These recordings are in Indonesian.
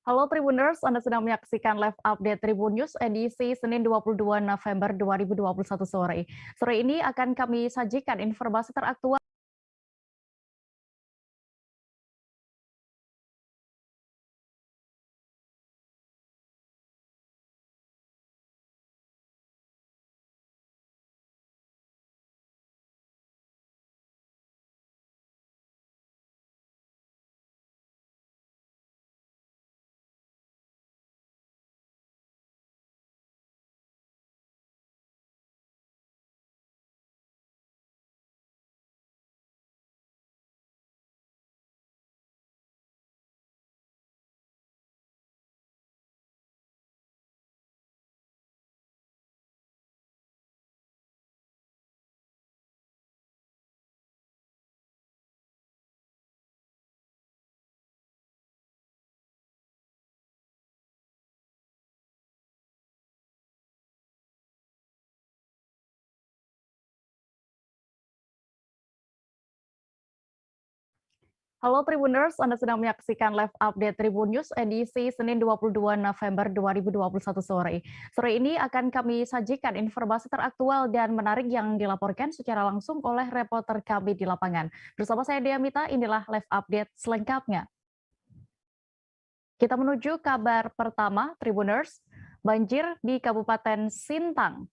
Halo Tribuners, Anda sedang menyaksikan live update Tribun News edisi Senin 22 November 2021 sore. Sore ini akan kami sajikan informasi teraktual. Halo Tribuners, Anda sedang menyaksikan live update Tribun News edisi Senin 22 November 2021 sore. Sore ini akan kami sajikan informasi teraktual dan menarik yang dilaporkan secara langsung oleh reporter kami di lapangan. Bersama saya Dea Mita, inilah live update selengkapnya. Kita menuju kabar pertama, Tribuners. Banjir di Kabupaten Sintang.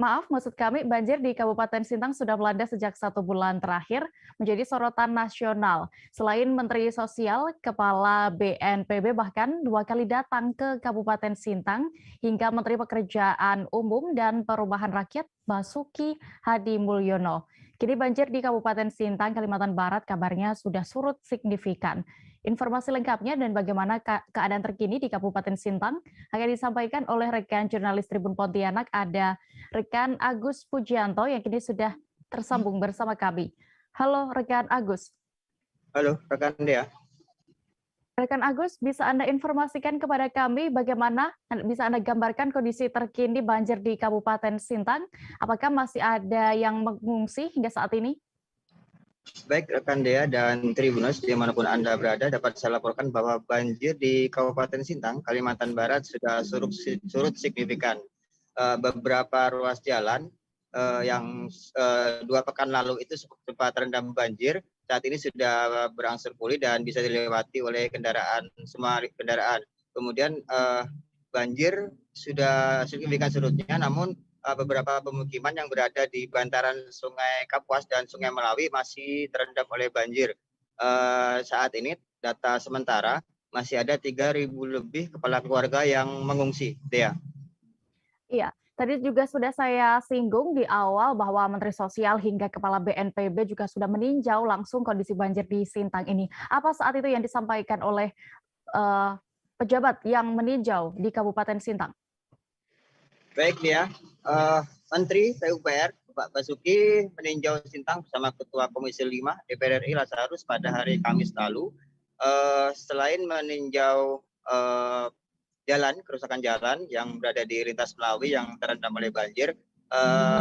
Maksud kami banjir di Kabupaten Sintang sudah melanda sejak 1 bulan terakhir menjadi sorotan nasional. Selain Menteri Sosial, Kepala BNPB bahkan 2 kali datang ke Kabupaten Sintang hingga Menteri Pekerjaan Umum dan Perumahan Rakyat Basuki Hadi Mulyono. Kini banjir di Kabupaten Sintang, Kalimantan Barat kabarnya sudah surut signifikan. Informasi lengkapnya dan bagaimana keadaan terkini di Kabupaten Sintang akan disampaikan oleh rekan jurnalis Tribun Pontianak, ada rekan Agus Pujianto yang kini sudah tersambung bersama kami. Halo rekan Agus. Halo rekan Dea. Rekan Agus, bisa Anda informasikan kepada kami bagaimana, bisa Anda gambarkan kondisi terkini banjir di Kabupaten Sintang? Apakah masih ada yang mengungsi hingga saat ini? Baik rekan Dea dan Tribuners dimanapun Anda berada, dapat saya laporkan bahwa banjir di Kabupaten Sintang, Kalimantan Barat sudah surut signifikan. Beberapa ruas jalan yang 2 pekan lalu itu sempat terendam banjir, saat ini sudah berangsur pulih dan bisa dilewati oleh semua kendaraan. Kemudian banjir sudah signifikan surutnya, namun beberapa pemukiman yang berada di bantaran Sungai Kapuas dan Sungai Melawi masih terendam oleh banjir. Saat ini data sementara masih ada 3.000 lebih kepala keluarga yang mengungsi. Dea. Iya, tadi juga sudah saya singgung di awal bahwa Menteri Sosial hingga Kepala BNPB juga sudah meninjau langsung kondisi banjir di Sintang ini. Apa saat itu yang disampaikan oleh pejabat yang meninjau di Kabupaten Sintang? Baik Dea, Menteri PUPR Pak Basuki meninjau Sintang bersama Ketua Komisi 5 DPR RI Lazarus pada hari Kamis lalu. Selain meninjau kerusakan jalan yang berada di lintas Melawi yang terendam oleh banjir,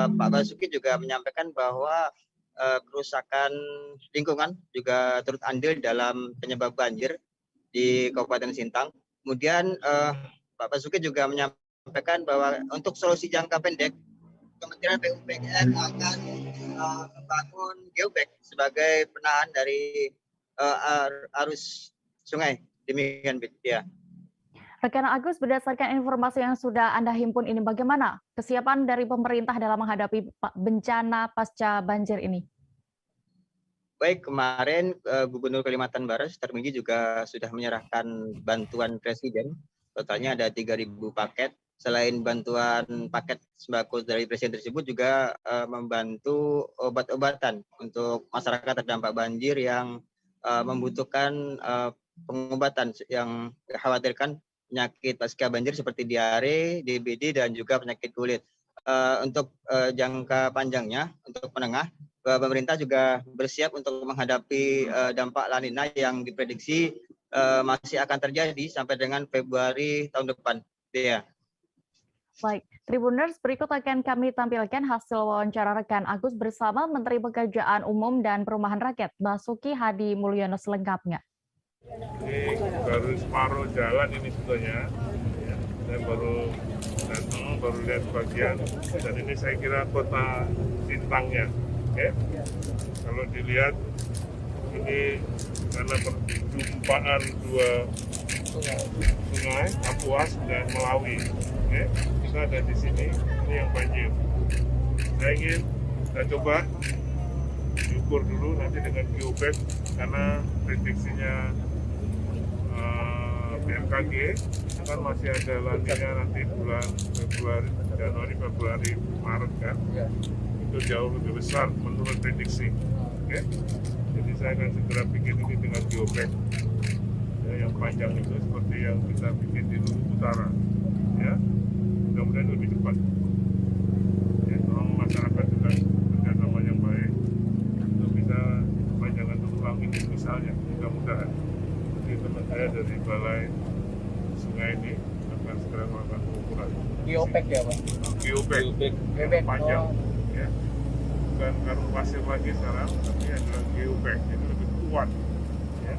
Pak Basuki juga menyampaikan bahwa kerusakan lingkungan juga turut andil dalam penyebab banjir di Kabupaten Sintang. Kemudian Pak Basuki juga menyampaikan bahwa untuk solusi jangka pendek, Kementerian PUPR akan membangun geobag sebagai penahan dari arus sungai. Demikian, ya. Rekan Agus, berdasarkan informasi yang sudah Anda himpun ini, bagaimana kesiapan dari pemerintah dalam menghadapi bencana pasca banjir ini? Baik, kemarin Gubernur Kalimantan Barat Tarmizi juga sudah menyerahkan bantuan Presiden. Totalnya ada 3.000 paket. Selain bantuan paket sembako dari Presiden tersebut, juga membantu obat-obatan untuk masyarakat terdampak banjir yang membutuhkan pengobatan yang dikhawatirkan penyakit pasca banjir seperti diare, DBD, dan juga penyakit kulit. Untuk jangka panjangnya, untuk menengah, pemerintah juga bersiap untuk menghadapi dampak La Nina yang diprediksi masih akan terjadi sampai dengan Februari tahun depan. Ya. Baik, Tribuners, berikut akan kami tampilkan hasil wawancara rekan Agus bersama Menteri Pekerjaan Umum dan Perumahan Rakyat Basuki Hadi Mulyono selengkapnya. Ini baru separuh jalan ini sebetulnya. Ya, saya baru datang, baru lihat bagian. Dan ini saya kira kota Sintangnya. Oke. Kalau dilihat ini karena perjumpaan dua sungai, Kapuas dan Melawi. Oke. Kita ada di sini, ini yang banjir. Saya coba diukur dulu nanti dengan geobag karena prediksinya BMKG kan masih ada laninya nanti bulan Februari, Januari, Februari, Maret kan, itu jauh lebih besar menurut prediksi. Oke. Jadi saya akan segera bikin ini dengan geobag ya, yang panjang itu seperti yang kita bikin di Luhut Utara, ya mudah-mudahan lebih cepat. Ya, tolong masyarakat juga kerjasama yang baik untuk bisa panjangan ulang ini misalnya, mudah-mudahan. Teman saya dari Balai Sungai ini akan segera melakukan pengukuran. Geopek ya Pak? Geopek panjang, ya. Bukan karung pasir lagi sekarang, tapi adalah geopek, jadi lebih kuat. Ya.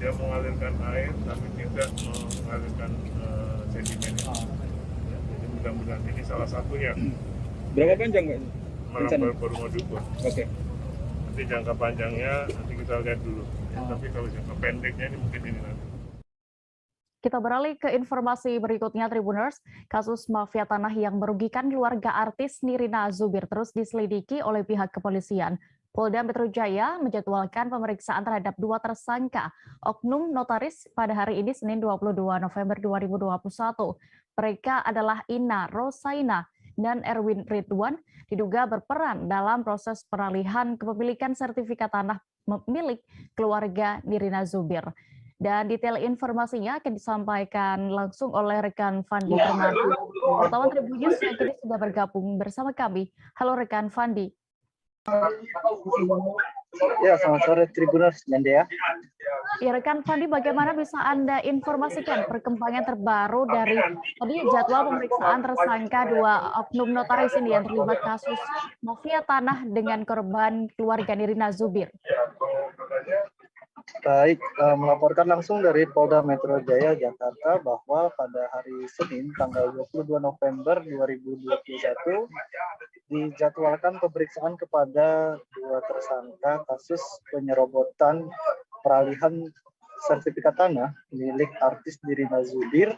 Dia mengalirkan air, tapi tidak mengalirkan sedimen. Ya. Jadi mudah-mudahan ini salah satunya. Berapa panjang Pak? Malam baru mau diukur. Oke. Nanti jangka panjangnya nanti kita lihat dulu. Ya, tapi kalau jangka pendeknya ini mungkin ini nanti. Kita beralih ke informasi berikutnya, Tribuners. Kasus mafia tanah yang merugikan keluarga artis Nirina Zubir terus diselidiki oleh pihak kepolisian. Polda Metro Jaya menjadwalkan pemeriksaan terhadap 2 tersangka oknum notaris pada hari ini Senin 22 November 2021. Mereka adalah Ina Rosaina dan Erwin Ridwan, diduga berperan dalam proses peralihan kepemilikan sertifikat tanah milik keluarga Nirina Zubir. Dan detail informasinya akan disampaikan langsung oleh rekan Fandi Permadi. Wartawan Tribun News yang kini sudah bergabung bersama kami. Halo rekan Fandi. Ya, selamat sore Tribuners dan Dea. Ya rekan Fandi, bagaimana bisa Anda informasikan perkembangan terbaru dari tadi jadwal pemeriksaan tersangka 2 oknum notaris ini yang terlibat kasus mafia tanah dengan korban keluarga Nirina Zubir? Baik, melaporkan langsung dari Polda Metro Jaya, Jakarta, bahwa pada hari Senin, tanggal 22 November 2021, dijadwalkan pemeriksaan kepada 2 tersangka kasus penyerobotan peralihan sertifikat tanah milik artis Nirina Zubir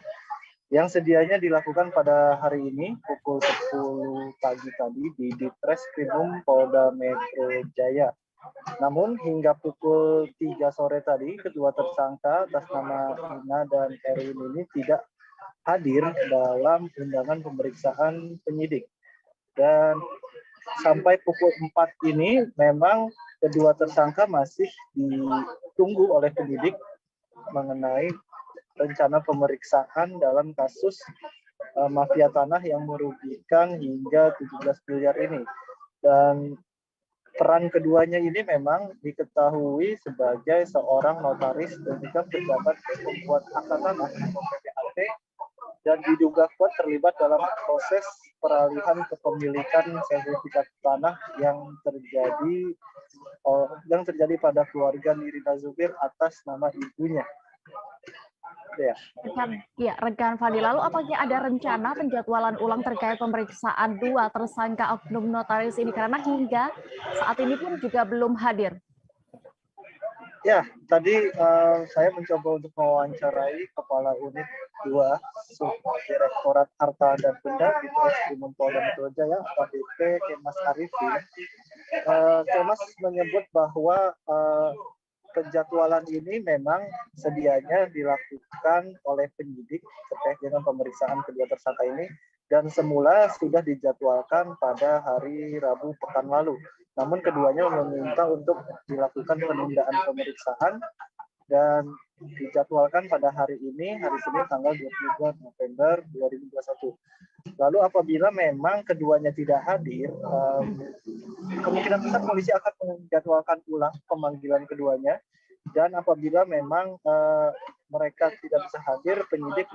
yang sedianya dilakukan pada hari ini pukul 10 pagi tadi di Ditreskrimum Polda Metro Jaya. Namun hingga pukul 3 sore tadi, kedua tersangka atas nama Ina dan Erwin ini tidak hadir dalam undangan pemeriksaan penyidik. Dan sampai pukul 4 ini memang kedua tersangka masih ditunggu oleh penyidik mengenai rencana pemeriksaan dalam kasus mafia tanah yang merugikan hingga 17 miliar ini. Dan peran keduanya ini memang diketahui sebagai seorang notaris dan juga pejabat pembuat akta tanah atau PPAT, dan diduga kuat terlibat dalam proses peralihan kepemilikan sertifikat tanah yang terjadi pada keluarga Nirina Zubir atas nama ibunya. Ya. Rekan Fadi, lalu apakah ada rencana penjadwalan ulang terkait pemeriksaan 2 tersangka oknum notaris ini, karena hingga saat ini pun juga belum hadir? Ya, tadi saya mencoba untuk mewawancarai Kepala Unit 2 Subdirektorat Harta dan Benda di Treskrimum Polda Metro Jaya, AKBP Kemas Arifin. Kemas menyebut bahwa penjadwalan ini memang sedianya dilakukan oleh penyidik terkait dengan pemeriksaan kedua tersangka ini, dan semula sudah dijadwalkan pada hari Rabu pekan lalu. Namun keduanya meminta untuk dilakukan penundaan pemeriksaan dan dijadwalkan pada hari ini, hari Senin tanggal 22 November 2021. Lalu apabila memang keduanya tidak hadir, kemungkinan besar polisi akan menjadwalkan ulang pemanggilan keduanya, dan apabila memang mereka tidak bisa hadir, penyidik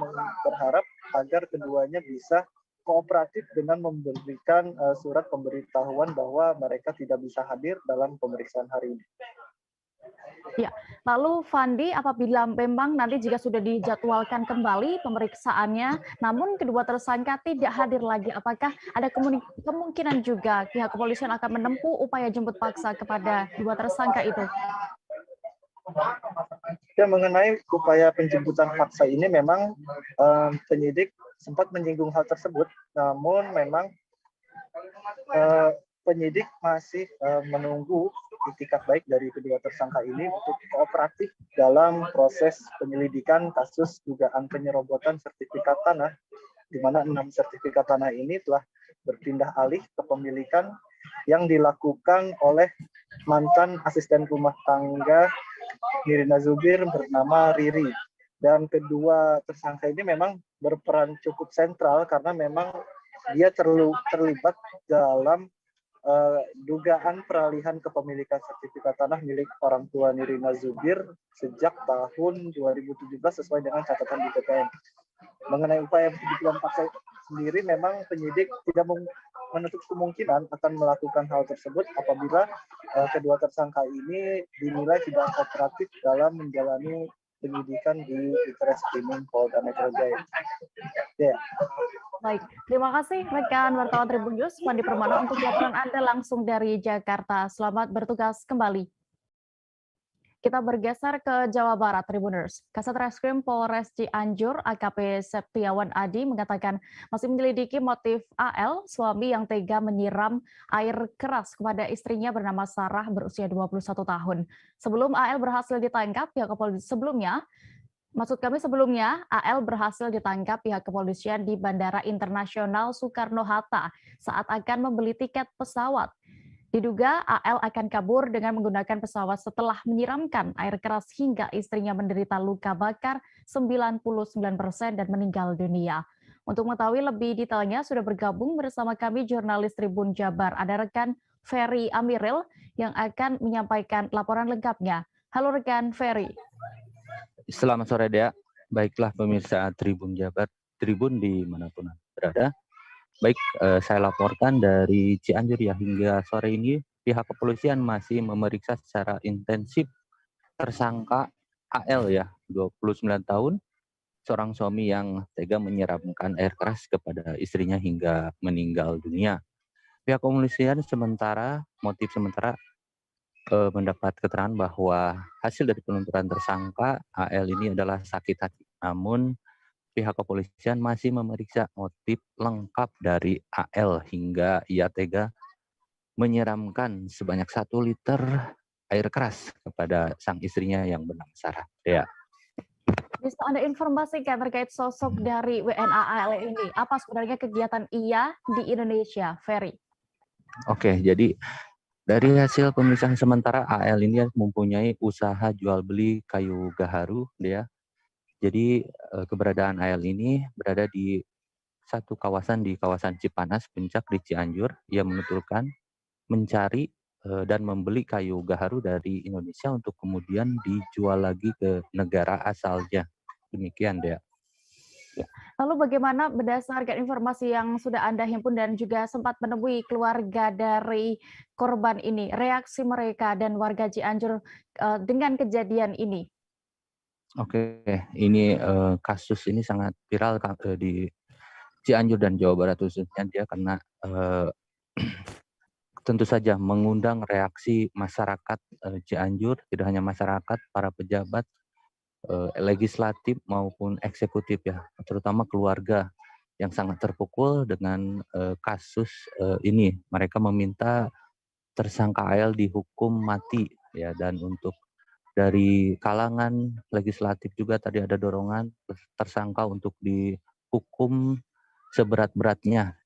berharap agar keduanya bisa kooperatif dengan memberikan surat pemberitahuan bahwa mereka tidak bisa hadir dalam pemeriksaan hari ini. Ya, lalu Fandi, apabila memang nanti jika sudah dijadwalkan kembali pemeriksaannya, namun kedua tersangka tidak hadir lagi, apakah ada kemungkinan juga pihak kepolisian akan menempuh upaya jemput paksa kepada dua tersangka itu? Ya, mengenai upaya penjemputan paksa ini memang penyidik sempat menyinggung hal tersebut, namun memang penyidik masih menunggu itikat baik dari kedua tersangka ini untuk kooperatif dalam proses penyelidikan kasus dugaan penyerobotan sertifikat tanah, di mana 6 sertifikat tanah ini telah berpindah alih kepemilikan yang dilakukan oleh mantan asisten rumah tangga Nirina Zubir bernama Riri. Dan kedua tersangka ini memang berperan cukup sentral karena memang dia terlibat dalam dugaan peralihan kepemilikan sertifikat tanah milik orang tua Nirina Zubir sejak tahun 2017 sesuai dengan catatan di BPN. Mengenai upaya penjemputan paksa sendiri, memang penyidik tidak menutup kemungkinan akan melakukan hal tersebut apabila kedua tersangka ini dinilai tidak kooperatif dalam menjalani penyidikan di Ditreskrimum Polda Metro Jaya. Ya. Baik, terima kasih rekan wartawan Tribun News, Fandi Permana, untuk laporan Anda langsung dari Jakarta. Selamat bertugas kembali. Kita bergeser ke Jawa Barat, Tribuners. Kasat Reskrim Polres Cianjur, AKP Septiawan Adi, mengatakan masih menyelidiki motif AL, suami yang tega menyiram air keras kepada istrinya bernama Sarah berusia 21 tahun. Sebelum AL berhasil ditangkap, pihak kepolisian sebelumnya AL berhasil ditangkap pihak kepolisian di Bandara Internasional Soekarno-Hatta saat akan membeli tiket pesawat. Diduga AL akan kabur dengan menggunakan pesawat setelah menyiramkan air keras hingga istrinya menderita luka bakar 99% dan meninggal dunia. Untuk mengetahui lebih detailnya sudah bergabung bersama kami jurnalis Tribun Jabar. Ada rekan Ferry Amiril yang akan menyampaikan laporan lengkapnya. Halo rekan Ferry. Selamat sore Dea. Baiklah pemirsa Tribun Jabar, Tribun dimanapun berada. Baik, saya laporkan dari Cianjur ya, hingga sore ini pihak kepolisian masih memeriksa secara intensif tersangka AL ya, 29 tahun, seorang suami yang tega menyiramkan air keras kepada istrinya hingga meninggal dunia. Pihak kepolisian motif sementara mendapat keterangan bahwa hasil dari penuntutan tersangka AL ini adalah sakit hati. Namun pihak kepolisian masih memeriksa motif lengkap dari AL hingga ia tega menyiramkan sebanyak 1 liter air keras kepada sang istrinya yang bernama Sarah. Ya. Bisa Anda informasikan terkait sosok dari WNA AL ini? Apa sebenarnya kegiatan ia di Indonesia, Ferry? Oke, jadi dari hasil pemeriksaan sementara AL ini mempunyai usaha jual beli kayu gaharu, ya. Jadi keberadaan AL ini berada di satu kawasan di kawasan Cipanas, Puncak di Cianjur. Ia menuturkan mencari dan membeli kayu gaharu dari Indonesia untuk kemudian dijual lagi ke negara asalnya. Demikian, Dea. Lalu bagaimana berdasarkan informasi yang sudah Anda himpun dan juga sempat menemui keluarga dari korban ini, reaksi mereka dan warga Cianjur dengan kejadian ini? Oke, ini kasus ini sangat viral di Cianjur dan Jawa Barat khususnya dia karena tentu saja mengundang reaksi masyarakat Cianjur, tidak hanya masyarakat, para pejabat legislatif maupun eksekutif ya, terutama keluarga yang sangat terpukul dengan kasus ini. Mereka meminta tersangka AL dihukum mati ya, dan untuk dari kalangan legislatif juga tadi ada dorongan tersangka untuk dihukum seberat-beratnya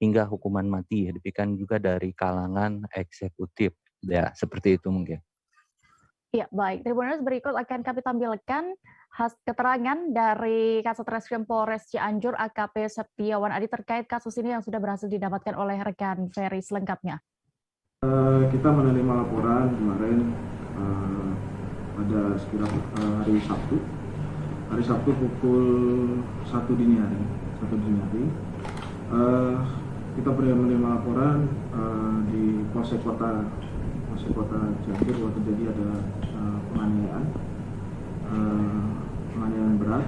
hingga hukuman mati. Demikian juga dari kalangan eksekutif. Ya, seperti itu mungkin. Ya, baik. Tribuners, berikut akan kami tampilkan keterangan dari Kasat Reskrim Polres Cianjur AKP Septiawan Adi terkait kasus ini yang sudah berhasil didapatkan oleh rekan Ferry selengkapnya. Kita menerima laporan kemarin pada sekitar hari Sabtu pukul 1 dini hari. Kita menerima laporan di Polsek Kota Polsek Kota Cianjur bahwa terjadi ada penganiayaan berat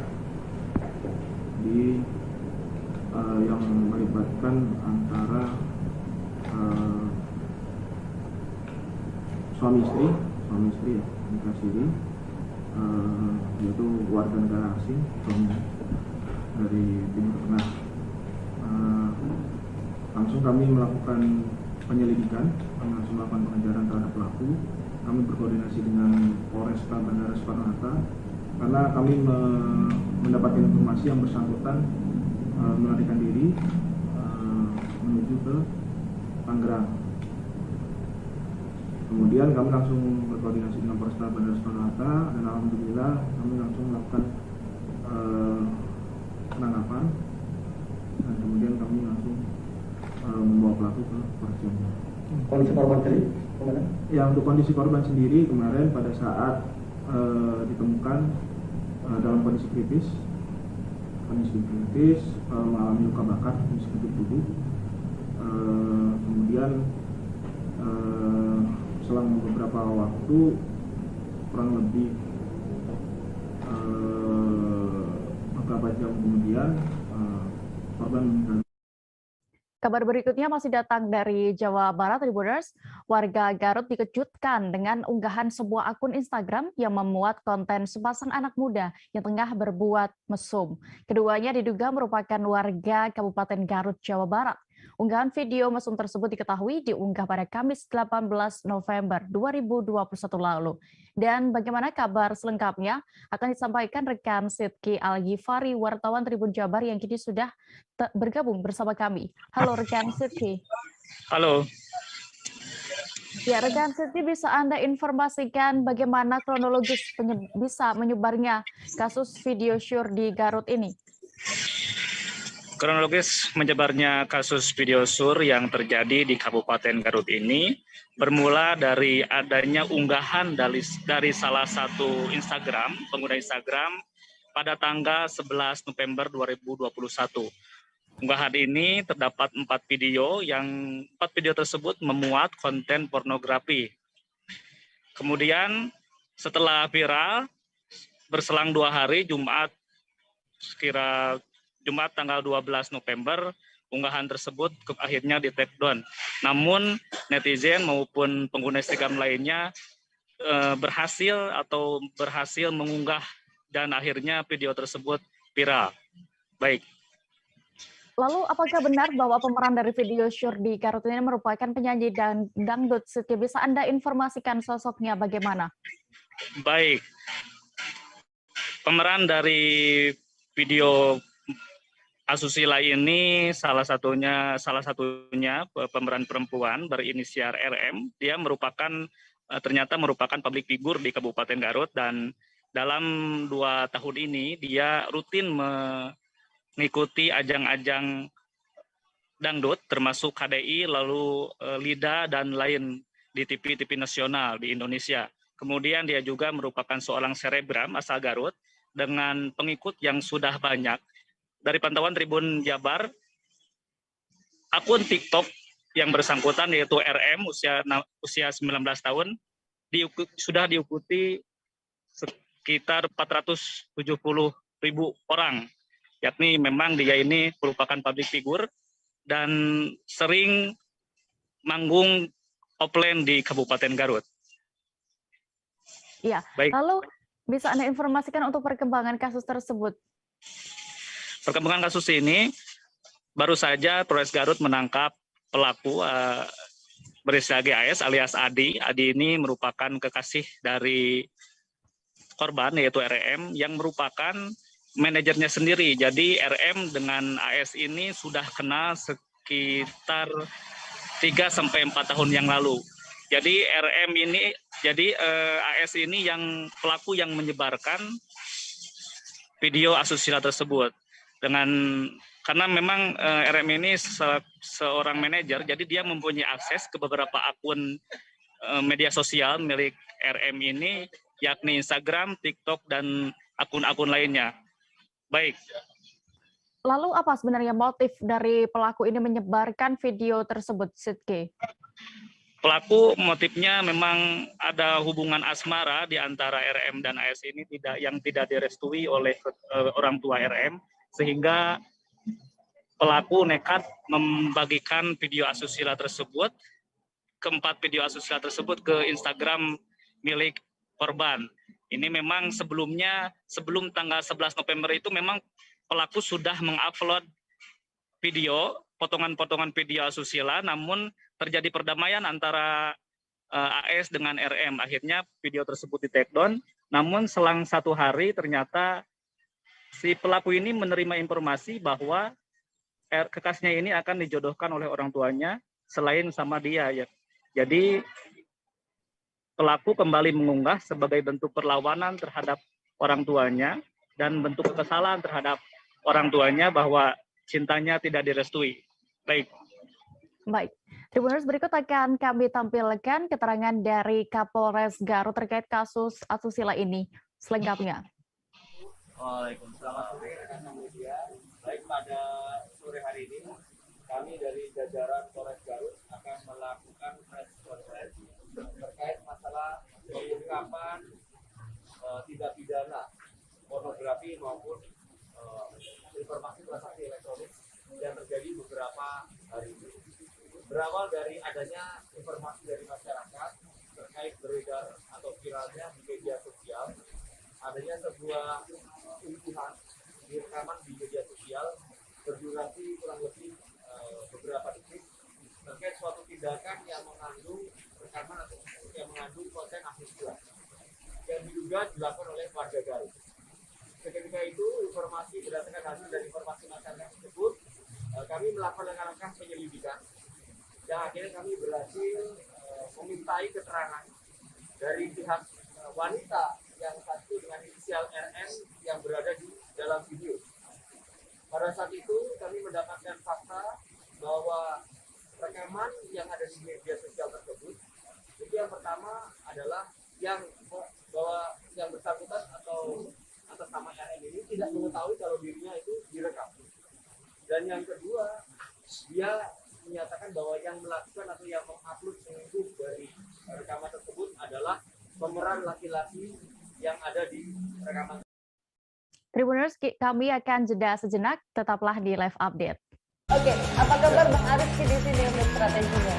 yang melibatkan antara suami istri ya, nikah siri, yaitu warga negara asing dari Timur Tengah. Langsung kami melakukan penyelidikan, kami langsung melakukan pengejaran terhadap pelaku. Kami berkoordinasi dengan Polresta Bandara Soekarno-Hatta karena kami mendapatkan informasi yang bersangkutan melarikan diri menuju ke Tangerang. Kemudian kami langsung berkoordinasi dengan Polresta Bandara Soekarno-Hatta dan alhamdulillah kami langsung melakukan penangkapan dan kemudian kami langsung membawa pelaku ke Polres Cianjur. Kondisi korban sendiri kemana? Ya, untuk kondisi korban sendiri kemarin pada saat ditemukan dalam kondisi kritis mengalami luka bakar di sekujur tubuh. Kemudian selang beberapa waktu, kurang lebih beberapa jam kemudian, korban meninggal. Kabar berikutnya masih datang dari Jawa Barat, Tribuners. Warga Garut dikejutkan dengan unggahan sebuah akun Instagram yang memuat konten sepasang anak muda yang tengah berbuat mesum. Keduanya diduga merupakan warga Kabupaten Garut, Jawa Barat. Unggahan video mesum tersebut diketahui diunggah pada Kamis 18 November 2021 lalu. Dan bagaimana kabar selengkapnya akan disampaikan rekan Sidki Al-Ghifari, wartawan Tribun Jabar yang kini sudah bergabung bersama kami. Halo rekan Sidki. Halo. Ya, rekan Sidki, bisa Anda informasikan bagaimana kronologis bisa menyebarnya kasus video syur di Garut ini? Kronologis menyebarnya kasus video sur yang terjadi di Kabupaten Garut ini bermula dari adanya unggahan dari salah satu pengguna Instagram pada tanggal 11 November 2021. Unggahan ini terdapat 4 video tersebut memuat konten pornografi. Kemudian setelah viral, berselang 2 hari, Jumat tanggal 12 November, unggahan tersebut akhirnya di-take down. Namun netizen maupun pengguna Instagram lainnya berhasil mengunggah dan akhirnya video tersebut viral. Baik. Lalu apakah benar bahwa pemeran dari video syur di Garut ini merupakan penyanyi dangdut? Bisa Anda informasikan sosoknya bagaimana? Baik. Pemeran dari video asusila ini salah satunya pemeran perempuan berinisial RM. Dia ternyata merupakan public figure di Kabupaten Garut, dan dalam 2 tahun ini dia rutin mengikuti ajang-ajang dangdut termasuk KDI, lalu LIDA dan lain di TV-TV nasional di Indonesia. Kemudian dia juga merupakan seorang selebgram asal Garut dengan pengikut yang sudah banyak. Dari pantauan Tribun Jabar, akun TikTok yang bersangkutan yaitu RM usia 19 tahun sudah diikuti sekitar 470.000 orang. Yakni memang dia ini merupakan public figure dan sering manggung offline di Kabupaten Garut. Iya. Baik. Lalu bisa Anda informasikan untuk perkembangan kasus tersebut? Perkembangan kasus ini, baru saja Polres Garut menangkap pelaku berinisial GAS alias Adi. Adi ini merupakan kekasih dari korban yaitu RM yang merupakan manajernya sendiri. Jadi RM dengan AS ini sudah kenal sekitar 3-4 tahun yang lalu. Jadi AS ini yang pelaku yang menyebarkan video asusila tersebut. Karena memang RM ini seorang manajer, jadi dia mempunyai akses ke beberapa akun media sosial milik RM ini, yakni Instagram, TikTok, dan akun-akun lainnya. Baik. Lalu apa sebenarnya motif dari pelaku ini menyebarkan video tersebut, Sidki? pelaku motifnya memang ada hubungan asmara di antara RM dan AS ini yang tidak direstui oleh orang tua RM, sehingga pelaku nekat membagikan video asusila tersebut, keempat video asusila tersebut ke Instagram milik korban. Ini memang sebelum tanggal 11 November itu memang pelaku sudah mengupload video, potongan-potongan video asusila, namun terjadi perdamaian antara AS dengan RM. Akhirnya video tersebut di take down, namun selang 1 hari ternyata si pelaku ini menerima informasi bahwa kekasihnya ini akan dijodohkan oleh orang tuanya selain sama dia. Ya. Jadi pelaku kembali mengunggah sebagai bentuk perlawanan terhadap orang tuanya dan bentuk kekesalan terhadap orang tuanya bahwa cintanya tidak direstui. Baik. Tribuners, berikut akan kami tampilkan keterangan dari Kapolres Garut terkait kasus asusila ini selengkapnya. Waalaikumsalam. Baik, pada sore hari ini kami dari jajaran Polres Garut akan melakukan press conference terkait masalah pengungkapan tindak pidana pornografi maupun informasi transaksi elektronik yang terjadi beberapa hari ini. Berawal dari adanya informasi dari masyarakat terkait beredar atau viralnya di media sosial, adanya sebuah unggahan di rekaman di media sosial berdurasi kurang lebih beberapa detik terkait suatu tindakan yang mengandung rekaman atau yang mengandung konten asusila yang diduga dilakukan oleh warga Garut. Ketika itu informasi berdasarkan hasil dari informasi masyarakat tersebut, kami melakukan langkah penyelidikan dan akhirnya kami berhasil memintai keterangan dari pihak wanita yang satu dengan inisial RM yang berada di dalam video. Pada saat itu kami mendapatkan fakta bahwa rekaman yang ada di media sosial tersebut itu yang pertama adalah bahwa yang bersangkutan atau atas nama RM ini tidak mengetahui kalau dirinya itu direkam. Dan yang kedua, dia menyatakan bahwa yang melakukan atau yang mengupload mengunggah dari rekaman tersebut adalah pemeran laki-laki yang ada di rekaman. Tribuners, kami akan jeda sejenak, tetaplah di live update. Oke, apa kabar Bang Arif di sini untuk strateginya?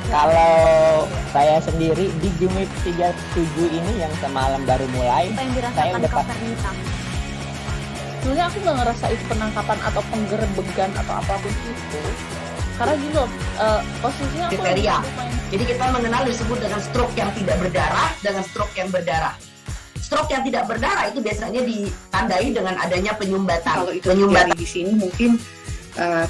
Kalau saya sendiri di Jumip 37 ini yang semalam baru mulai, saya udah pasti. Sebenarnya aku nggak ngerasa itu penangkapan atau penggerebegan atau apapun itu. Karena gini loh, posisinya aku kriteria. Jadi kita mengenal disebut dengan stroke yang tidak berdarah dengan stroke yang berdarah. Stroke yang tidak berdarah itu biasanya ditandai dengan adanya penyumbatan. Kalau itu penyumbatan di sini mungkin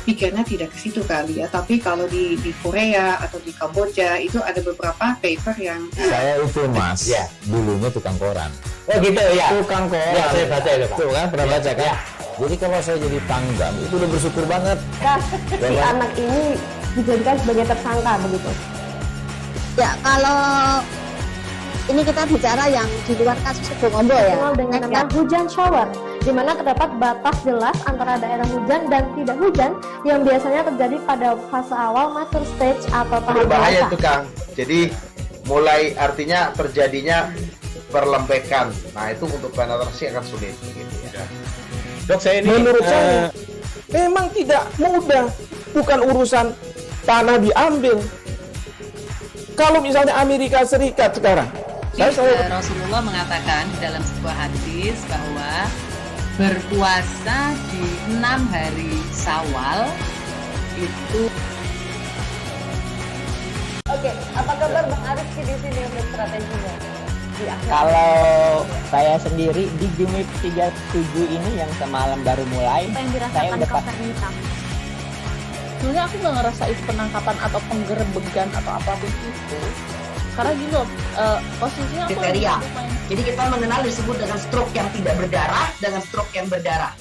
pikirnya tidak ke situ kali ya, tapi kalau di Korea atau di Kamboja itu ada beberapa paper yang saya itu mas, ya. Dulunya tukang koran. Oh gitu ya. Tukang koran. Ya, saya baca itu Pak. Tuh kan pernah baca kan? Ya. Jadi kalau saya jadi tanggam itu udah bersyukur banget. Si anak ini dijadikan sebagai tersangka begitu. Ya, kalau ini kita bicara yang di luar kasus Situbondo ya. Dengan nama hujan shower, di mana terdapat batas jelas antara daerah hujan dan tidak hujan yang biasanya terjadi pada fase awal mature stage atau tahap berbahaya itu Kang. Jadi mulai artinya terjadinya perlembekan. Nah itu untuk penetrasi akan sulit begitu ya. Dok, saya ini menurut saya memang tidak mudah, bukan urusan tanah diambil. Kalau misalnya Amerika Serikat sekarang, Rasulullah mengatakan dalam sebuah hadis bahwa berpuasa di 6 hari Syawal itu. Oke, apa kabar Bang Arif di sini untuk strateginya? Kalau saya sendiri di Jumip 37 ini yang semalam baru mulai, saya udah pasti. Sebenarnya aku nggak ngerasa itu penangkapan atau penggerebegan atau apapun itu. Karena gini loh, posisinya kriteria. Jadi kita mengenal disebut dengan stroke yang tidak berdarah dengan stroke yang berdarah.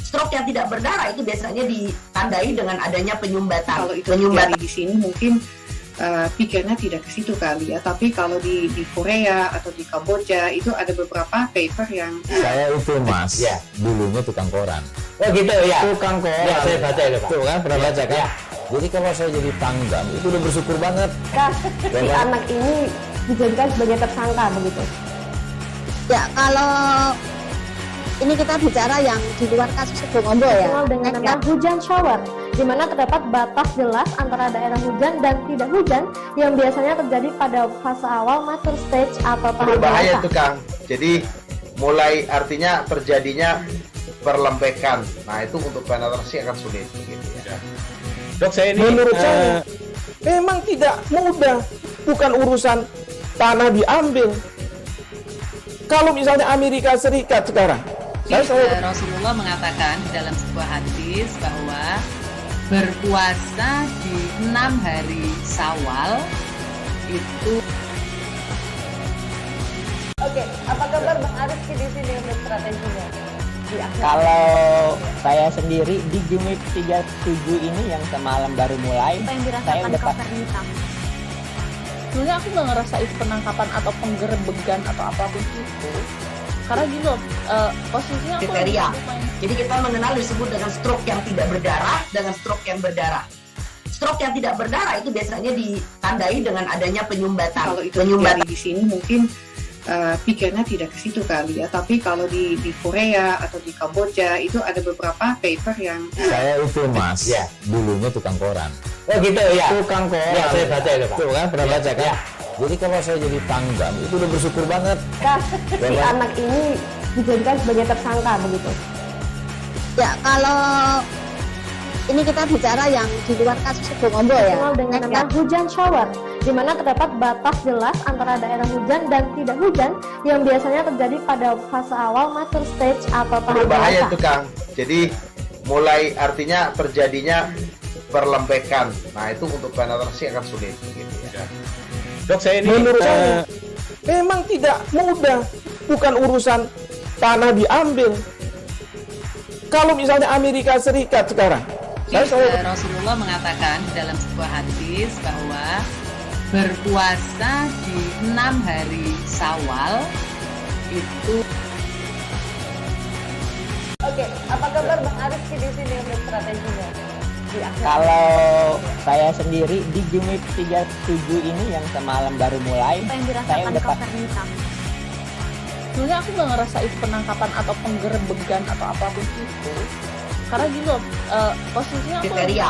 Stroke yang tidak berdarah itu biasanya ditandai dengan adanya penyumbatan. Kalau itu penyumbatan di sini mungkin pikirnya tidak ke situ kali ya, tapi kalau di Korea atau di Kamboja itu ada beberapa paper yang saya itu mas, ya. Dulunya tukang koran. Oh gitu ya. Tukang koran. Ya, saya baca itu Pak. Tuh kan pernah baca kan? Ya. Jadi kalau saya jadi tanggam itu udah bersyukur banget. Si anak ini dijadikan sebagai tersangka begitu. Ya kalau ini kita bicara yang di luar kasus Situbondo ya. Dengan nama hujan shower, di mana terdapat batas jelas antara daerah hujan dan tidak hujan yang biasanya terjadi pada fase awal mature stage atau tahap berbahaya dewasa. itu Kang. Jadi mulai artinya terjadinya perlembekan. Nah itu untuk penetrasi akan sulit. Gitu ya. Dok, saya ini menurut saya memang tidak mudah, bukan urusan tanah diambil. Kalau misalnya Amerika Serikat sekarang, Rasulullah mengatakan dalam sebuah hadis bahwa berpuasa di 6 hari Syawal itu. Oke, apa kabar Bang Arief di sini untuk strateginya? Kalau saya sendiri di Jumip 37 ini yang semalam baru mulai, saya udah sebenarnya aku nggak ngerasa itu penangkapan atau penggerebegan atau apapun itu. Karena gini loh, posisinya aku kriteria. Jadi kita mengenal disebut dengan stroke yang tidak berdarah dengan stroke yang berdarah. Stroke yang tidak berdarah itu biasanya ditandai dengan adanya penyumbatan. Kalau itu terjadi di sini mungkin pikirnya tidak ke situ kali ya. Tapi kalau di Korea atau di Kamboja itu ada beberapa paper yang saya itu Mas, ya, dulunya tukang koran. Oh gitu ya. Tukang koran. Ya, saya baca itu Pak. Tuh kan, pernah baca kan? Ya. Jadi kalau saya jadi tanggam itu udah bersyukur banget. Si anak ini dijadikan sebagai tersangka begitu. Ya kalau ini kita bicara yang di luar kasus Situbondo ya. Dengan nama hujan shower, di mana terdapat batas jelas antara daerah hujan dan tidak hujan yang biasanya terjadi pada fase awal mature stage atau tahap berbahaya dewasa. itu Kang. Jadi mulai artinya terjadinya perlembekan. Nah itu untuk penetrasi akan sulit. Gitu ya. Dok, saya ini menurut saya memang tidak mudah, bukan urusan tanah diambil. Kalau misalnya Amerika Serikat sekarang, Rasulullah mengatakan dalam sebuah hadis bahwa berpuasa di 6 hari Syawal itu. Oke, apa kabar Bang Arief di sini untuk strateginya? Kalau saya sendiri di Jumip 37 ini yang semalam baru mulai, saya udah sebenarnya aku nggak ngerasa itu penangkapan atau penggerebegan atau apapun itu. Karena gini loh, posisinya aku kriteria.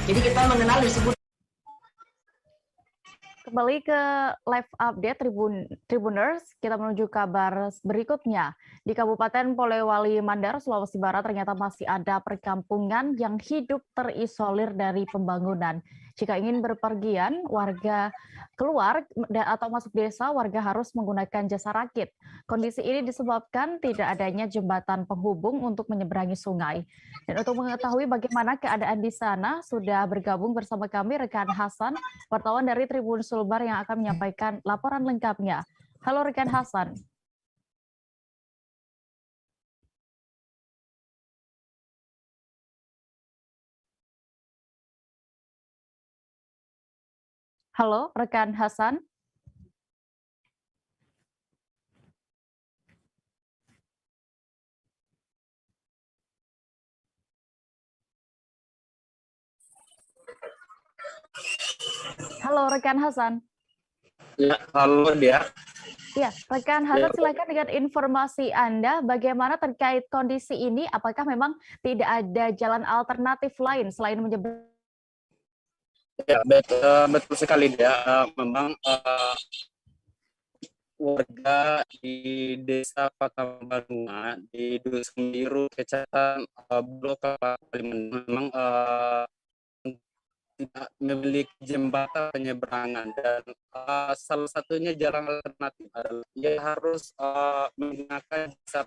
Jadi kita mengenal disebut. Kembali ke live update Tribuners, kita menuju kabar berikutnya. Di Kabupaten Polewali Mandar, Sulawesi Barat ternyata masih ada perkampungan yang hidup terisolir dari pembangunan. Jika ingin berpergian, warga keluar atau masuk desa, warga harus menggunakan jasa rakit. Kondisi ini disebabkan tidak adanya jembatan penghubung untuk menyeberangi sungai. Dan untuk mengetahui bagaimana keadaan di sana, sudah bergabung bersama kami rekan Hasan, wartawan dari Tribun Sulbar yang akan menyampaikan laporan lengkapnya. Halo rekan Hasan. Halo rekan Hasan. Halo rekan Hasan. Ya, halo dia. Ya, rekan Hasan, silakan dengan informasi Anda bagaimana terkait kondisi ini. Apakah memang tidak ada jalan alternatif lain selain menyeberang? Ya, betul sekali dia. Memang warga di Desa Pakambanua di Dusun Biru, Kecamatan Blok Kalimantan memang tidak memiliki jembatan penyeberangan, dan salah satunya jalan alternatif adalah ia harus menggunakan jasa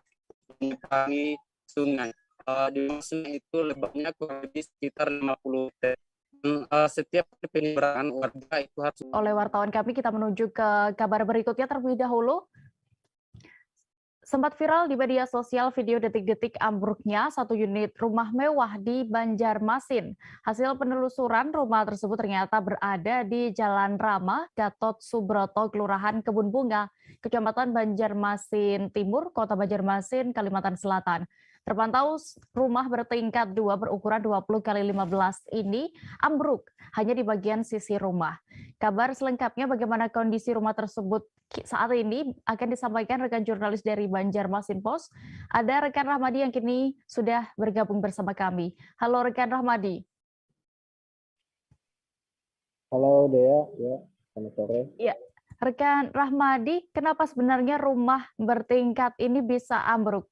menyeberangi sungai. Di sungai itu lebarnya kurang lebih sekitar 50 meter. Setiap penyeberangan warga itu harus. Oleh wartawan kami, kita menuju ke kabar berikutnya terlebih dahulu. Sempat viral di media sosial video detik-detik ambruknya satu unit rumah mewah di Banjarmasin. Hasil penelusuran, rumah tersebut ternyata berada di Jalan Rama, Gatot Subroto, Kelurahan Kebun Bunga, Kecamatan Banjarmasin Timur, Kota Banjarmasin, Kalimantan Selatan. Terpantau rumah bertingkat 2 berukuran 20 kali 15 ini ambruk hanya di bagian sisi rumah. Kabar selengkapnya bagaimana kondisi rumah tersebut saat ini akan disampaikan rekan jurnalis dari Banjarmasin Post. Ada rekan Rahmadi yang kini sudah bergabung bersama kami. Halo rekan Rahmadi. Halo Dea, ya, selamat sore. Ya, rekan Rahmadi, kenapa sebenarnya rumah bertingkat ini bisa ambruk?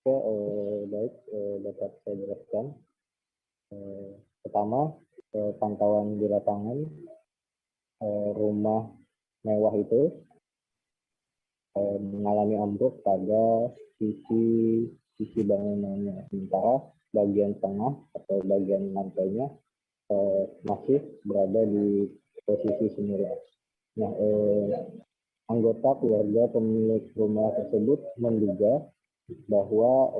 Oke, baik, dapat saya jelaskan. Pertama, pantauan di lapangan rumah mewah itu mengalami ambruk pada sisi bangunannya, sementara bagian tengah atau bagian lantainya masih berada di posisi semula. Nah, anggota keluarga pemilik rumah tersebut menduga bahwa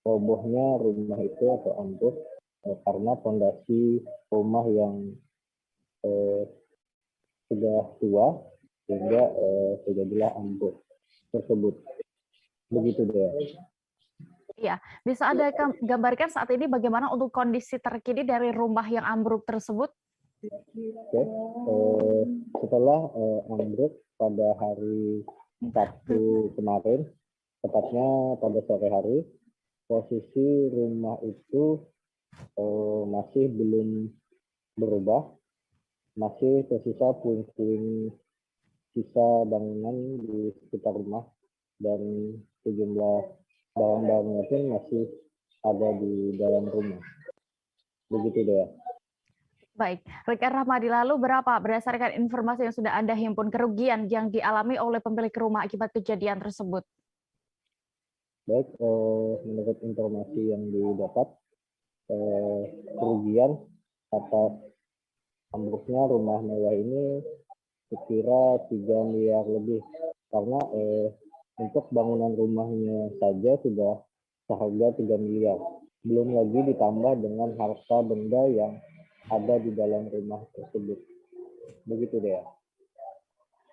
robohnya rumah itu atau ambruk karena fondasi rumah yang sudah tua sehingga terjadilah ambruk tersebut. Begitu dia. Iya, bisa Anda gambarkan saat ini bagaimana untuk kondisi terkini dari rumah yang ambruk tersebut? Oke, setelah ambruk pada hari Sabtu kemarin, tepatnya pada sore hari, posisi rumah itu masih belum berubah, masih tersisa puing-puing sisa bangunan di sekitar rumah dan sejumlah barang-barangnya pun masih ada di dalam rumah. Begitu deh. Baik, rekan Rahmadi, lalu berapa berdasarkan informasi yang sudah Anda himpun kerugian yang dialami oleh pemilik rumah akibat kejadian tersebut? Baik, menurut informasi yang didapat, kerugian atas ambruknya rumah mewah ini sekira 3 miliar lebih, karena untuk bangunan rumahnya saja sudah seharga 3 miliar. Belum lagi ditambah dengan harta benda yang ada di dalam rumah tersebut. Begitu deh.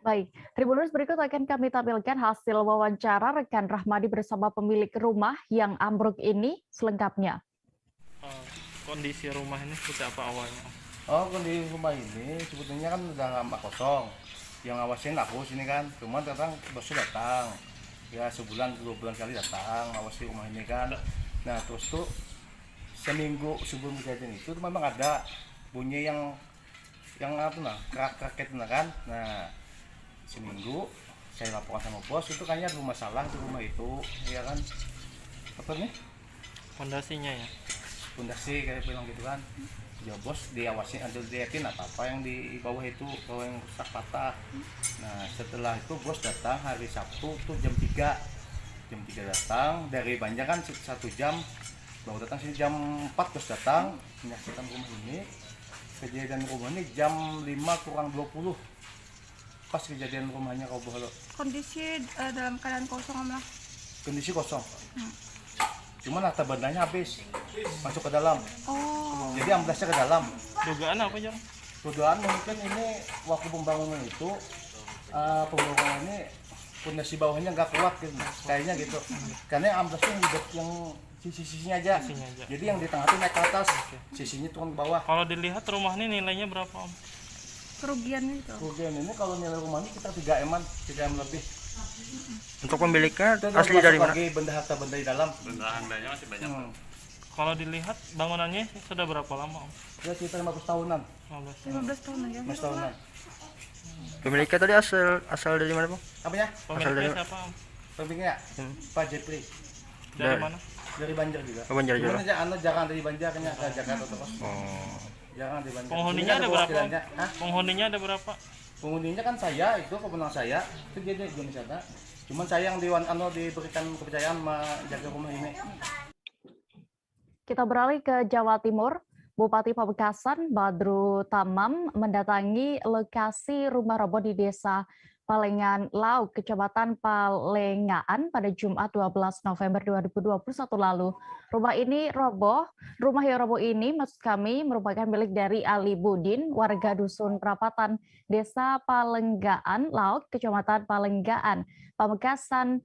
Baik, Tribuners, berikut akan kami tampilkan hasil wawancara rekan Rahmadi bersama pemilik rumah yang ambruk ini selengkapnya. Kondisi rumah ini seperti apa awalnya? Oh, kondisi rumah ini sebetulnya kan udah lama kosong. Yang ngawasin aku sini kan, cuma datang bosnya datang. Ya sebulan 2 bulan kali datang ngawasi rumah ini kan. Nah terus tuh seminggu sebelum kejadian itu memang ada bunyi yang apa nah kerak-kerak itu kan. Nah seminggu saya laporkan sama bos, itu kayaknya ada masalah di rumah itu, ya kan. Apa nih? Fondasinya ya? Fondasi kayak bilang gitu kan. Ya bos diawasin, ada dilihatin apa yang di bawah itu, bawah yang rusak patah. Nah setelah itu bos datang hari Sabtu tuh jam 3 datang dari Banjar kan 1 jam, baru datang sini jam 4 bos datang menyaksikan rumah ini. Kejadian rumah ini jam 5 kurang 20 pas kejadian rumahnya roboh. Kondisi dalam keadaan kosong lah. Kondisi kosong. Cuman harta bendanya habis masuk ke dalam. Oh. Jadi amblasnya ke dalam. Dugaan apa Jang? Dugaan mungkin ini waktu pembangunan itu pembangunan ini fondasi bawahnya nggak kuat gitu, kayaknya gitu. Karena amblasnya yang sisi-sisinya aja. Jadi yang di tengah itu naik ke atas, sisinya turun ke bawah. Kalau dilihat rumah ini nilainya berapa Om? Kerugian itu? Kerugian ini kalau nilai rumah ini kita 3 M lebih. Untuk pemiliknya asli dari mana? Benda harta benda di dalam. Benda hartanya masih banyak. Kalau dilihat bangunannya sudah berapa lama Om? Ya sekitar 15 tahunan. 15 tahunan ya. 15 tahunan. Pemiliknya tadi asal dari mana Bang? Apanya? Pemiliknya siapa Om? Pemiliknya Pak Jepri. Dari mana? Dari Banjar juga. Oh, Banjar juga. Jangan dari Banjar ke Jakarta terus. Oh. Jangan di Banjar. Penghuninya ada berapa? Penghuninya ada berapa? Penghuninya kan saya, itu kebenaran saya, itu dia di sana. Cuman saya yang diberikan kepercayaan menjaga rumah ini. Kita beralih ke Jawa Timur. Bupati Pamekasan Badru Tamam mendatangi lokasi rumah roboh di Desa Palengan Lauk, Kecamatan Palengaan pada Jumat 12 November 2021 lalu. Rumah yang roboh ini maksud kami merupakan milik dari Ali Budin, warga Dusun Perapatan, Desa Palengaan Lauk, Kecamatan Palengaan, Pamekasan,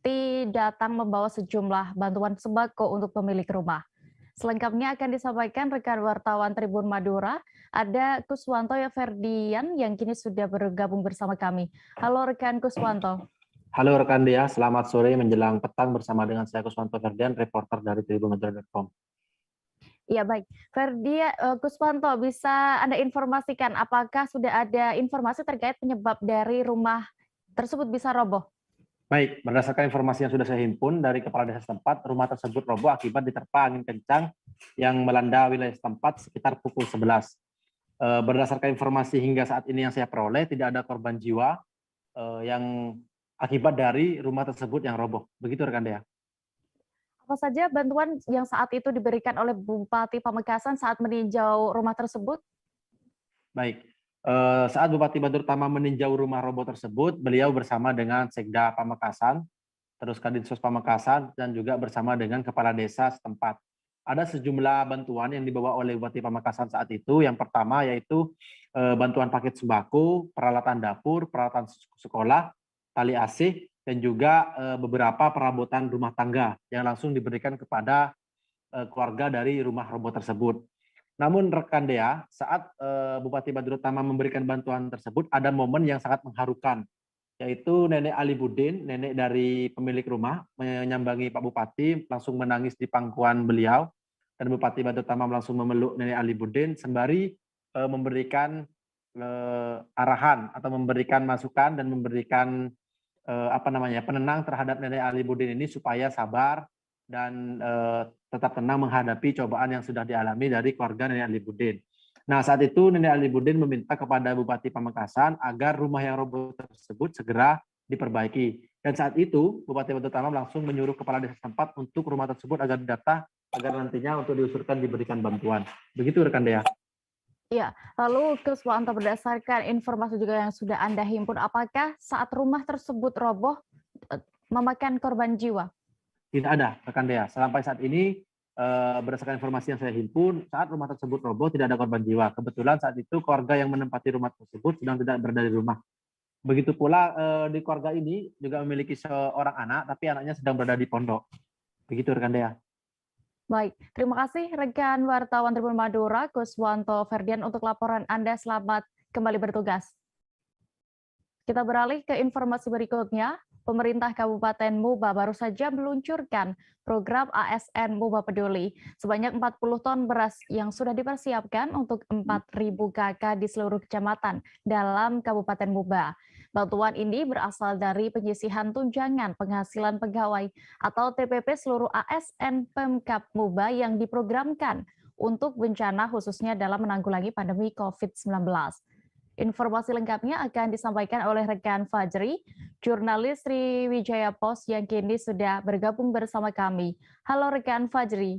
Bupati datang membawa sejumlah bantuan sembako untuk pemilik rumah. Selengkapnya akan disampaikan rekan wartawan Tribun Madura, ada Kuswanto Ferdian yang kini sudah bergabung bersama kami. Halo rekan Kuswanto. Halo rekan Dea, selamat sore menjelang petang bersama dengan saya Kuswanto Ferdian, reporter dari tribunmadura.com. Ya baik, Kuswanto, bisa Anda informasikan apakah sudah ada informasi terkait penyebab dari rumah tersebut bisa roboh? Baik, berdasarkan informasi yang sudah saya himpun dari kepala desa setempat, rumah tersebut roboh akibat diterpa angin kencang yang melanda wilayah setempat sekitar pukul 11. Berdasarkan informasi hingga saat ini yang saya peroleh, tidak ada korban jiwa yang akibat dari rumah tersebut yang roboh. Begitu rekan Dea. Apa saja bantuan yang saat itu diberikan oleh Bupati Pamekasan saat meninjau rumah tersebut? Baik, saat Bupati Badur Tama meninjau rumah roboh tersebut, beliau bersama dengan Sekda Pamekasan, terus Kadinsos Pamekasan, dan juga bersama dengan Kepala Desa setempat. Ada sejumlah bantuan yang dibawa oleh Bupati Pamekasan saat itu. Yang pertama yaitu bantuan paket sembako, peralatan dapur, peralatan sekolah, tali asih, dan juga beberapa perabotan rumah tangga yang langsung diberikan kepada keluarga dari rumah roboh tersebut. Namun rekan Dea, saat Bupati Badur Tama memberikan bantuan tersebut, ada momen yang sangat mengharukan, yaitu Nenek Ali Budin, nenek dari pemilik rumah, menyambangi Pak Bupati, langsung menangis di pangkuan beliau, dan Bupati Badur Tama langsung memeluk Nenek Ali Budin, sembari memberikan arahan atau memberikan masukan dan memberikan penenang terhadap Nenek Ali Budin ini supaya sabar dan tetap tenang menghadapi cobaan yang sudah dialami dari keluarga Nenek Ali Budin. Nah, saat itu Nenek Ali Budin meminta kepada Bupati Pamekasan agar rumah yang roboh tersebut segera diperbaiki. Dan saat itu Bupati Badur Tama langsung menyuruh kepala desa setempat untuk rumah tersebut agar didata agar nantinya untuk diusulkan diberikan bantuan. Begitu rekan Dea. Iya, lalu Kuswanto, berdasarkan informasi juga yang sudah Anda himpun, apakah saat rumah tersebut roboh memakan korban jiwa? Tidak ada, rekan Dea. Sampai saat ini, berdasarkan informasi yang saya himpun, saat rumah tersebut roboh tidak ada korban jiwa. Kebetulan saat itu keluarga yang menempati rumah tersebut sedang tidak berada di rumah. Begitu pula di keluarga ini juga memiliki seorang anak, tapi anaknya sedang berada di pondok. Begitu rekan Dea. Baik, terima kasih rekan wartawan Tribun Madura, Kuswanto Ferdian untuk laporan Anda. Selamat kembali bertugas. Kita beralih ke informasi berikutnya. Pemerintah Kabupaten Muba baru saja meluncurkan program ASN Muba Peduli. Sebanyak 40 ton beras yang sudah dipersiapkan untuk 4.000 KK di seluruh kecamatan dalam Kabupaten Muba. Bantuan ini berasal dari penyisihan tunjangan penghasilan pegawai atau TPP seluruh ASN Pemkab Muba yang diprogramkan untuk bencana khususnya dalam menanggulangi pandemi COVID-19. Informasi lengkapnya akan disampaikan oleh rekan Fajri, jurnalis Sriwijaya Post yang kini sudah bergabung bersama kami. Halo rekan Fajri.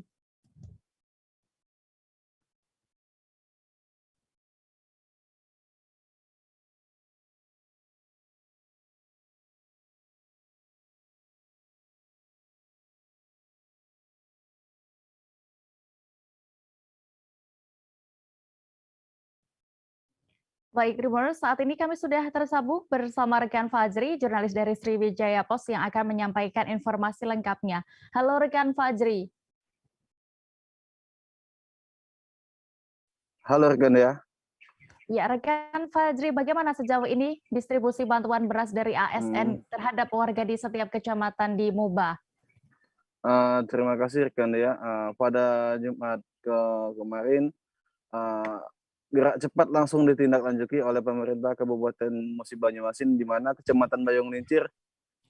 Baik, Rumors, saat ini kami sudah tersambung bersama rekan Fajri, jurnalis dari Sriwijaya Post yang akan menyampaikan informasi lengkapnya. Halo rekan Fajri. Halo rekan ya. Ya, rekan Fajri, bagaimana sejauh ini distribusi bantuan beras dari ASN terhadap warga di setiap kecamatan di Muba? Terima kasih rekan ya. Pada Jumat kemarin, gerak cepat langsung ditindaklanjuti oleh pemerintah Kabupaten Musi Banyuasin, di mana Kecamatan Bayung Lincir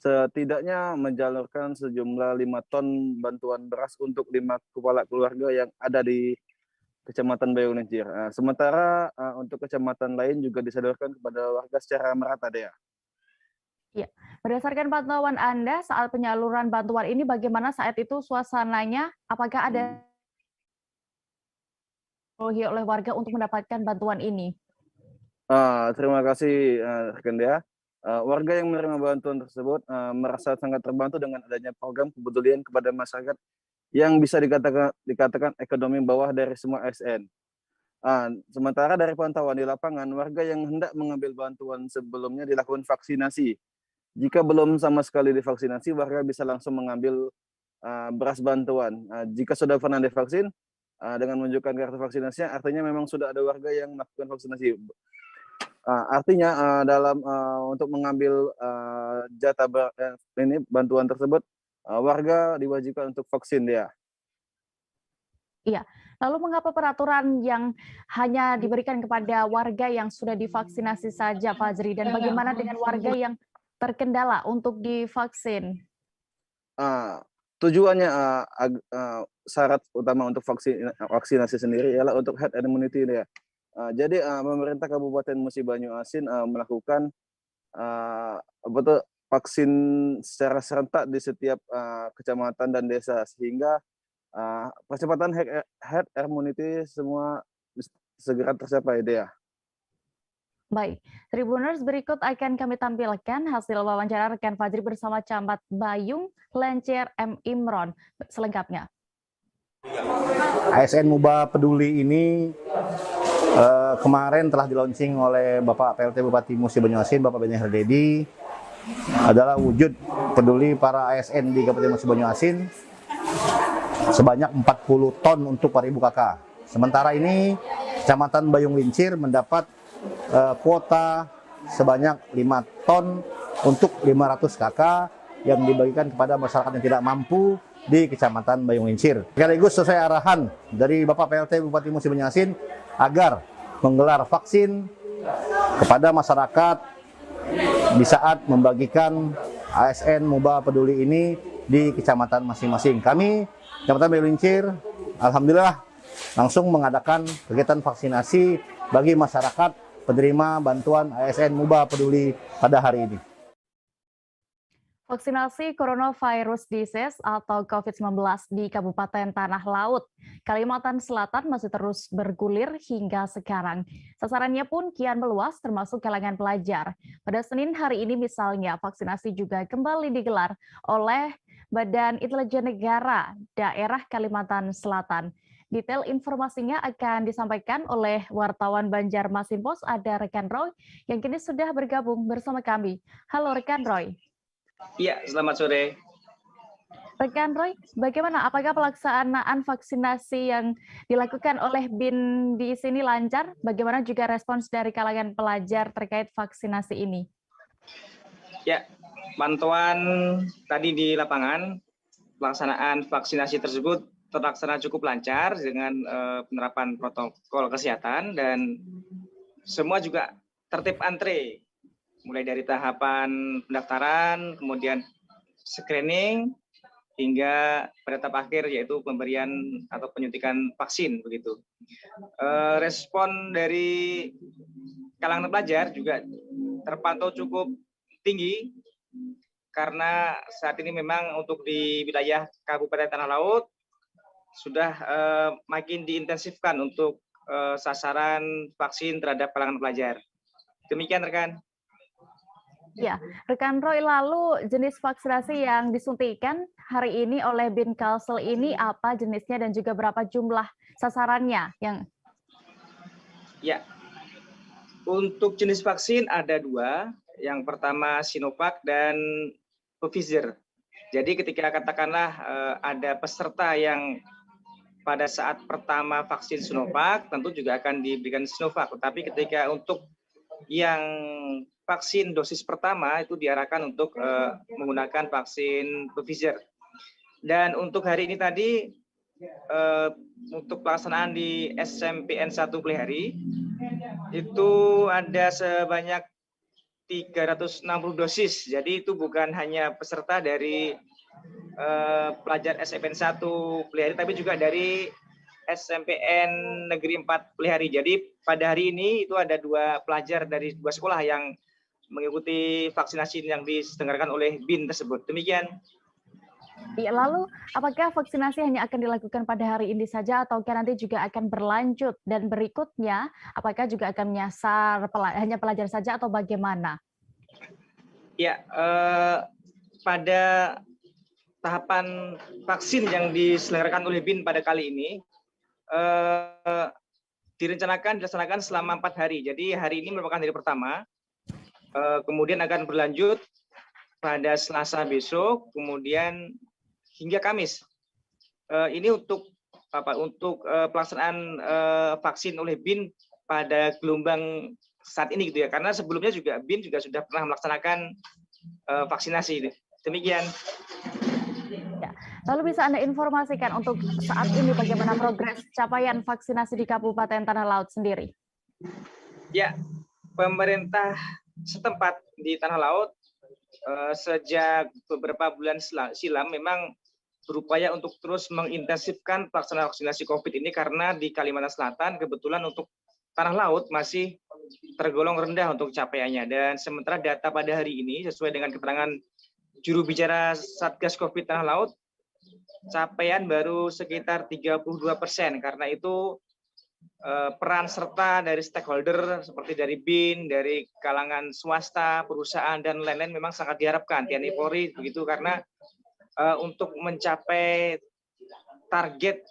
setidaknya menjalurkan sejumlah 5 ton bantuan beras untuk 5 kepala keluarga yang ada di Kecamatan Bayung Lincir. Sementara untuk kecamatan lain juga disalurkan kepada warga secara merata, Dea. Ya, berdasarkan pantauan Anda saat penyaluran bantuan ini, bagaimana saat itu suasananya? Apakah ada oleh warga untuk mendapatkan bantuan ini? Terima kasih rekan Dea. Warga yang menerima bantuan tersebut merasa sangat terbantu dengan adanya program kepedulian kepada masyarakat yang bisa dikatakan ekonomi bawah dari semua ASN. Sementara dari pantauan di lapangan, warga yang hendak mengambil bantuan sebelumnya dilakukan vaksinasi Jika belum sama sekali divaksinasi, warga bisa langsung mengambil beras bantuan. Jika sudah pernah divaksin, dengan menunjukkan kartu vaksinasinya, artinya memang sudah ada warga yang melakukan vaksinasi. Artinya untuk mengambil jatah ini bantuan tersebut, warga diwajibkan untuk vaksin dia. Iya. Lalu mengapa peraturan yang hanya diberikan kepada warga yang sudah divaksinasi saja, Pak Fajri? Dan bagaimana dengan warga yang terkendala untuk divaksin? Tujuannya syarat utama untuk vaksinasi sendiri ialah untuk herd immunity ya. Jadi pemerintah Kabupaten Musi Banyuasin melakukan vaksin secara serentak di setiap kecamatan dan desa, sehingga percepatan herd immunity semua segera tercapai dia. Baik, Tribuners, berikut akan kami tampilkan hasil wawancara rekan Fajri bersama Camat Bayung Lencer M. Imron selengkapnya. ASN Muba Peduli ini kemarin telah di-launching oleh Bapak PLT Bupati Musi Banyuasin, Bapak Beni Herdedi, adalah wujud peduli para ASN di Kabupaten Musi Banyuasin sebanyak 40 ton untuk 4.000 KK. Sementara ini Kecamatan Bayung Lincir mendapat kuota sebanyak 5 ton untuk 500 KK yang dibagikan kepada masyarakat yang tidak mampu di Kecamatan Bayung Lincir. Sekaligus sesuai arahan dari Bapak PLT Bupati Musi Banyuasin agar menggelar vaksin kepada masyarakat di saat membagikan ASN Muba Peduli ini di kecamatan masing-masing. Kami, Kecamatan Bayung Lincir, alhamdulillah langsung mengadakan kegiatan vaksinasi bagi masyarakat penerima bantuan ASN Muba Peduli pada hari ini. Vaksinasi coronavirus disease atau COVID-19 di Kabupaten Tanah Laut, Kalimantan Selatan masih terus bergulir hingga sekarang. Sasarannya pun kian meluas termasuk kalangan pelajar. Pada Senin hari ini misalnya, vaksinasi juga kembali digelar oleh Badan Intelijen Negara Daerah Kalimantan Selatan. Detail informasinya akan disampaikan oleh wartawan Banjarmasin Post, ada rekan Roy yang kini sudah bergabung bersama kami. Halo rekan Roy. Iya, selamat sore. Rekan Roy, bagaimana? Apakah pelaksanaan vaksinasi yang dilakukan oleh BIN di sini lancar? Bagaimana juga respons dari kalangan pelajar terkait vaksinasi ini? Ya, pantauan tadi di lapangan, pelaksanaan vaksinasi tersebut terlaksana cukup lancar dengan penerapan protokol kesehatan dan semua juga tertib antre, mulai dari tahapan pendaftaran, kemudian screening, hingga pada tahap akhir yaitu pemberian atau penyuntikan vaksin begitu. Respon dari kalangan pelajar juga terpantau cukup tinggi karena saat ini memang untuk di wilayah Kabupaten Tanah Laut sudah makin diintensifkan untuk sasaran vaksin terhadap kalangan pelajar. Demikian rekan. Ya, rekan Roy, lalu jenis vaksinasi yang disuntikan hari ini oleh BIN Kalsel ini apa jenisnya dan juga berapa jumlah sasarannya? Ya, untuk jenis vaksin ada 2. Yang pertama Sinovac dan Pfizer. Jadi ketika katakanlah ada peserta yang pada saat pertama vaksin Sinovac, tentu juga akan diberikan Sinovac. Tetapi ketika untuk yang vaksin dosis pertama itu diarahkan untuk menggunakan vaksin Pfizer. Dan untuk hari ini tadi, untuk pelaksanaan di SMPN 1 Pelihari, itu ada sebanyak 360 dosis. Jadi itu bukan hanya peserta dari pelajar SMPN 1 Pelihari, tapi juga dari SMPN Negeri 4 Pelihari. Jadi pada hari ini itu ada 2 pelajar dari 2 sekolah yang mengikuti vaksinasi yang diselenggarakan oleh BIN tersebut. Demikian. Ya, lalu apakah vaksinasi hanya akan dilakukan pada hari ini saja atau nanti juga akan berlanjut dan berikutnya apakah juga akan menyasar hanya pelajar saja atau bagaimana? Ya, pada tahapan vaksin yang diselenggarakan oleh BIN pada kali ini dilaksanakan selama 4 hari. Jadi hari ini merupakan hari pertama, kemudian akan berlanjut pada Selasa besok, kemudian hingga Kamis. Ini untuk pelaksanaan vaksin oleh BIN pada gelombang saat ini gitu ya, karena sebelumnya juga BIN juga sudah pernah melaksanakan vaksinasi. Demikian. Ya. Lalu bisa Anda informasikan untuk saat ini bagaimana progres capaian vaksinasi di Kabupaten Tanah Laut sendiri? Ya, pemerintah setempat di Tanah Laut sejak beberapa bulan silam memang berupaya untuk terus mengintensifkan pelaksanaan vaksinasi COVID ini, karena di Kalimantan Selatan kebetulan untuk Tanah Laut masih tergolong rendah untuk capaiannya. Dan sementara data pada hari ini sesuai dengan keterangan juru bicara Satgas COVID Tanah Laut, capaian baru sekitar 32%. Karena itu peran serta dari stakeholder seperti dari BIN, dari kalangan swasta, perusahaan dan lain-lain memang sangat diharapkan TNI Polri begitu, karena untuk mencapai target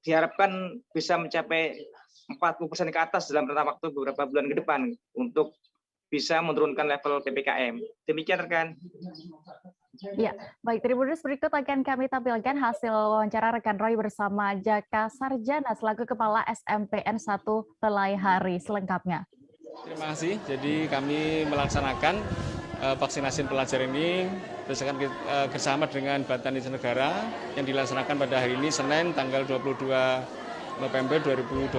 diharapkan bisa mencapai 40% ke atas dalam rentang waktu beberapa bulan ke depan untuk bisa menurunkan level PPKM. Demikian rekan. Ya, baik, Tribuners, berikut akan kami tampilkan hasil wawancara rekan Roy bersama Jaka Sarjana selaku Kepala SMPN 1 Pelai Hari selengkapnya. Terima kasih. Jadi kami melaksanakan vaksinasi pelajar ini berdasarkan bersama dengan Badan Intelijen Negara yang dilaksanakan pada hari ini Senin tanggal 22 November 2021.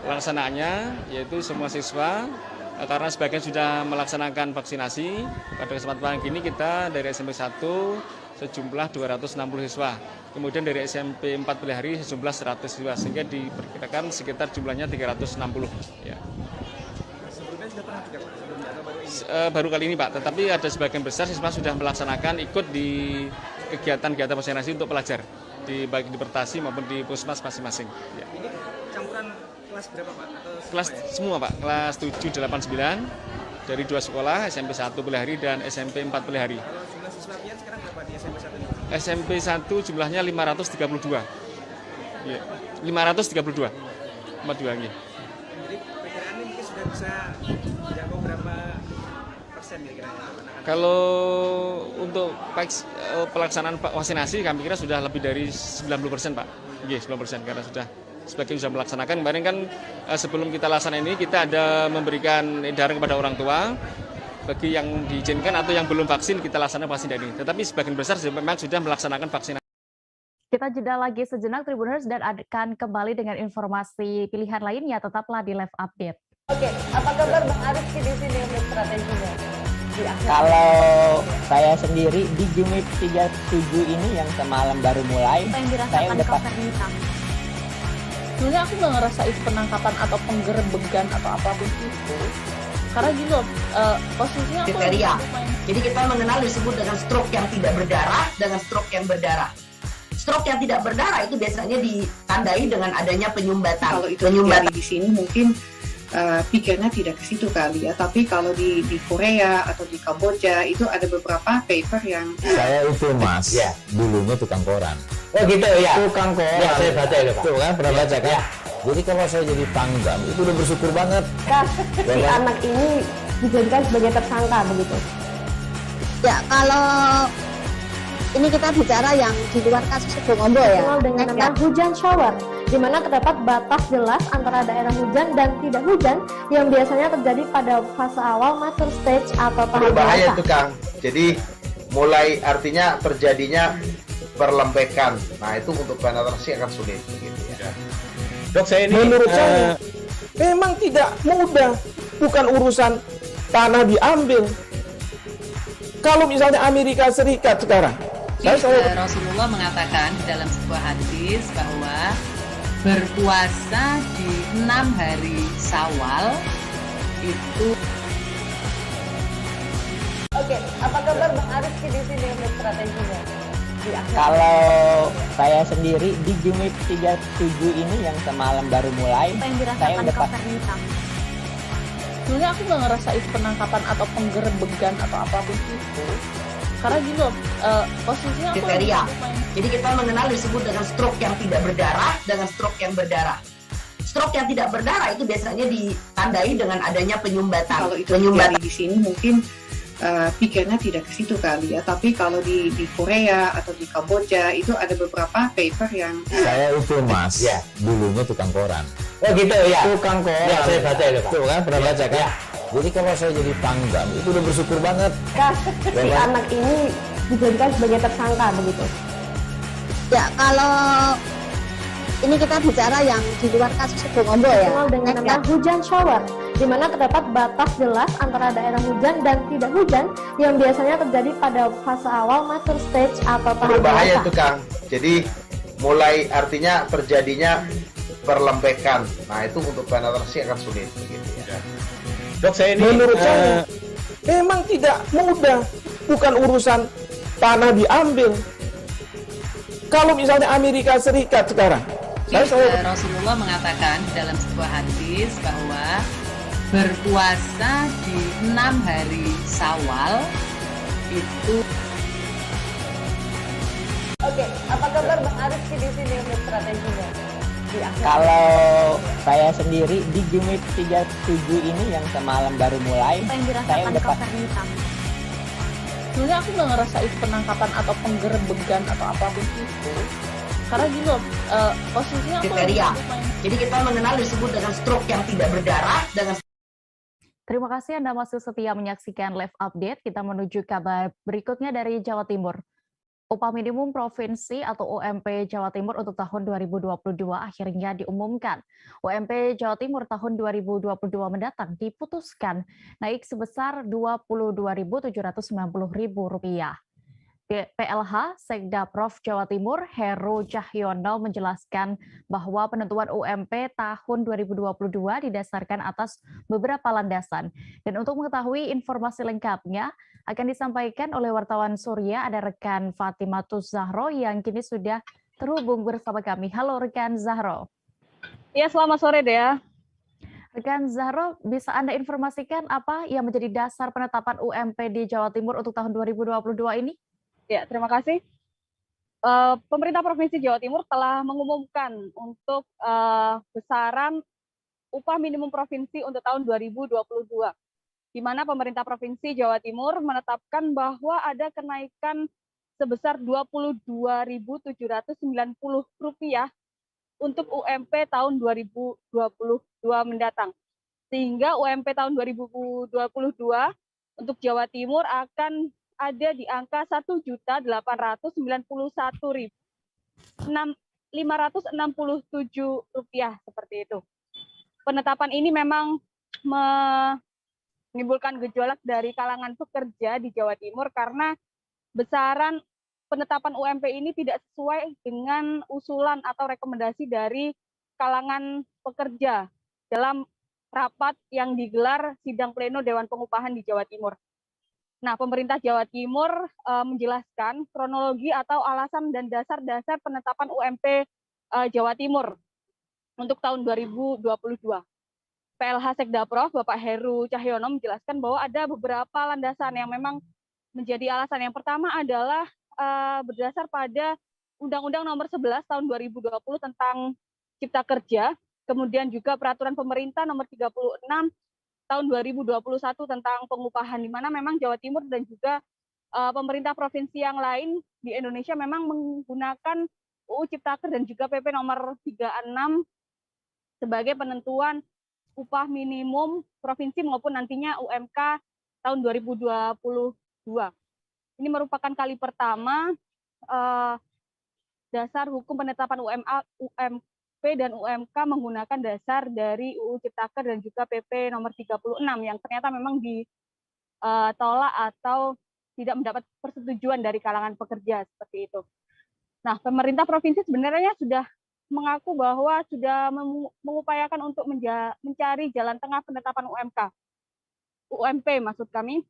Pelaksanaannya yaitu semua siswa, karena sebagian sudah melaksanakan vaksinasi, pada kesempatan ini kita dari SMP 1 sejumlah 260 siswa. Kemudian dari SMP 4 Pelai Hari sejumlah 100 siswa, sehingga diperkirakan sekitar jumlahnya 360. Ya. Sebelumnya sudah pernah juga, sebelumnya atau baru ini? Baru kali ini Pak, tetapi ada sebagian besar siswa sudah melaksanakan ikut di kegiatan-kegiatan vaksinasi untuk pelajar, baik di Pertasi maupun di Puskesmas masing-masing. Ya. Ini campuran kelas berapa Pak? Atau kelas semua Pak, kelas 7, 8, 9 dari 2 sekolah, SMP 1 Pelai Hari dan SMP 4 Pelai Hari. Kalau jumlah siswa pian sekarang berapa di SMP 1 ini? SMP 1 jumlahnya 532. Ya, 532. 42 ya. Jadi perkiraan ini mungkin sudah bisa menjangkau berapa persen kira-kira anak-anak? Kalau untuk pelaksanaan vaksinasi kami kira sudah lebih dari 90% Pak. Iya, 90% karena sudah sebagian sudah melaksanakan. Kemarin kan sebelum kita laksanakan ini kita ada memberikan edaran kepada orang tua bagi yang diizinkan atau yang belum vaksin kita laksanakan vaksin ini. Tetapi sebagian besar memang sudah melaksanakan vaksinasi. Kita jeda lagi sejenak Tribuners dan akan kembali dengan informasi pilihan lainnya, tetaplah di Live Update. Oke, apa kabar Bang Arif di sini untuk strateginya? Kalau saya sendiri di Jumip 37 ini yang semalam baru mulai, saya udah sebenarnya aku nggak ngerasa itu penangkapan atau penggerebegan atau apapun itu, karena gini loh, posisinya aku kriteria. Jadi kita mengenal disebut dengan stroke yang tidak berdarah dengan stroke yang berdarah. Stroke yang tidak berdarah itu biasanya ditandai dengan adanya penyumbatan. Kalau itu terjadi di sini mungkin pikirnya tidak ke situ kali ya, tapi kalau di Korea atau di Kamboja itu ada beberapa paper yang saya itu Mas, ya, dulunya tukang koran. Oh gitu ya. Tukang koran. Ya, saya baca itu Pak. Tuh kan pernah baca kan? Ya. Jadi kalau saya jadi tanggam itu udah bersyukur banget. Si anak ini dijadikan sebagai tersangka begitu. Ya, kalau ini kita bicara yang di luar kasus Situbondo ya, dengan nama hujan shower, di mana terdapat batas jelas antara daerah hujan dan tidak hujan yang biasanya terjadi pada fase awal mature stage atau tahap berbahaya itu Kang. Jadi mulai artinya terjadinya perlembekan. Nah itu untuk penetrasi akan sulit begitu ya. Dok, saya ini menurut saya memang tidak mudah, bukan urusan tanah diambil. Kalau misalnya Amerika Serikat sekarang, Rasulullah mengatakan dalam sebuah hadis bahwa berpuasa di 6 hari Syawal itu. Oke, apa kabar Bang Arif di sini untuk strateginya? Kalau saya sendiri di Jumip 37 ini yang semalam baru mulai, saya udah sebenarnya aku nggak ngerasa itu penangkapan atau penggerebegan atau apapun itu, karena gini loh, posisinya kriteria. Jadi kita mengenal disebut dengan stroke yang tidak berdarah dengan stroke yang berdarah. Stroke yang tidak berdarah itu biasanya ditandai dengan adanya penyumbatan. Kalau itu terjadi di sini mungkin pikirnya tidak ke situ kali ya. Tapi kalau di Korea atau di Kamboja itu ada beberapa paper yang Saya itu Mas, dulunya tukang koran. Oh gitu ya. Tukang koran. Ya, saya baca itu Pak. Tuh kan pernah baca kan? Jadi kalau saya jadi Pangdam itu udah bersyukur banget. Si anak ini dijadikan sebagai tersangka begitu. Ya, kalau ini kita bicara yang di luar kasus Sebongombo ya. Dengan nama hujan shower, di mana terdapat batas jelas antara daerah hujan dan tidak hujan yang biasanya terjadi pada fase awal mature stage atau tahap Berbahaya dewasa. itu Kang. Jadi mulai artinya terjadinya perlembekan. Nah itu untuk penetrasi akan sulit begitu ya. Dok, saya ini menurut saya memang tidak mudah, bukan urusan tanah diambil. Kalau misalnya Amerika Serikat sekarang, Rasulullah mengatakan dalam sebuah hadis bahwa berpuasa di 6 hari Syawal itu. Oke, apa kabar Bang Arif di sini untuk strateginya? Kalau saya sendiri di Jumit 37 ini yang semalam baru mulai, Apa yang saya dirasakan udah Kak Fernita? Sebenarnya aku nggak ngerasa itu penangkapan atau penggerebegan atau apapun itu. Karena gini loh, posisinya aku kriteria. Jadi kita mengenal disebut dengan stroke yang tidak berdarah dengan. Terima kasih Anda masih setia menyaksikan live update. Kita menuju kabar berikutnya dari Jawa Timur. Upah minimum provinsi atau UMP Jawa Timur untuk tahun 2022 akhirnya diumumkan. UMP Jawa Timur tahun 2022 mendatang diputuskan naik sebesar Rp22.790.000. PLH Sekda Prof Jawa Timur Heru Cahyono menjelaskan bahwa penentuan UMP tahun 2022 didasarkan atas beberapa landasan. Dan untuk mengetahui informasi lengkapnya akan disampaikan oleh wartawan Surya, ada rekan Fatimatus Zahro yang kini sudah terhubung bersama kami. Halo rekan Zahro. Ya, selamat sore Dea. Rekan Zahro, bisa Anda informasikan apa yang menjadi dasar penetapan UMP di Jawa Timur untuk tahun 2022 ini? Ya, terima kasih. Pemerintah Provinsi Jawa Timur telah mengumumkan untuk besaran upah minimum provinsi untuk tahun 2022, di mana pemerintah Provinsi Jawa Timur menetapkan bahwa ada kenaikan sebesar Rp22.790 untuk UMP tahun 2022 mendatang. Sehingga UMP tahun 2022 untuk Jawa Timur akan ada di angka Rp1.891.567 seperti itu. Penetapan ini memang menimbulkan gejolak dari kalangan pekerja di Jawa Timur karena besaran penetapan UMP ini tidak sesuai dengan usulan atau rekomendasi dari kalangan pekerja dalam rapat yang digelar sidang pleno Dewan Pengupahan di Jawa Timur. Nah, pemerintah Jawa Timur menjelaskan kronologi atau alasan dan dasar-dasar penetapan UMP Jawa Timur untuk tahun 2022. PLH Sekda Prof Bapak Heru Cahyono menjelaskan bahwa ada beberapa landasan yang memang menjadi alasan. Yang pertama adalah berdasar pada Undang-Undang Nomor 11 Tahun 2020 tentang Cipta Kerja, kemudian juga Peraturan Pemerintah Nomor 36 Tahun 2021 tentang pengupahan, di mana memang Jawa Timur dan juga pemerintah provinsi yang lain di Indonesia memang menggunakan UU Ciptaker dan juga PP nomor 36 sebagai penentuan upah minimum provinsi maupun nantinya UMK tahun 2022. Ini merupakan kali pertama dasar hukum penetapan UMP dan UMK menggunakan dasar dari UU Ciptaker dan juga PP nomor 36 yang ternyata memang ditolak atau tidak mendapat persetujuan dari kalangan pekerja seperti itu. Nah, pemerintah provinsi sebenarnya sudah mengaku bahwa sudah mengupayakan untuk mencari jalan tengah penetapan UMP maksud kami,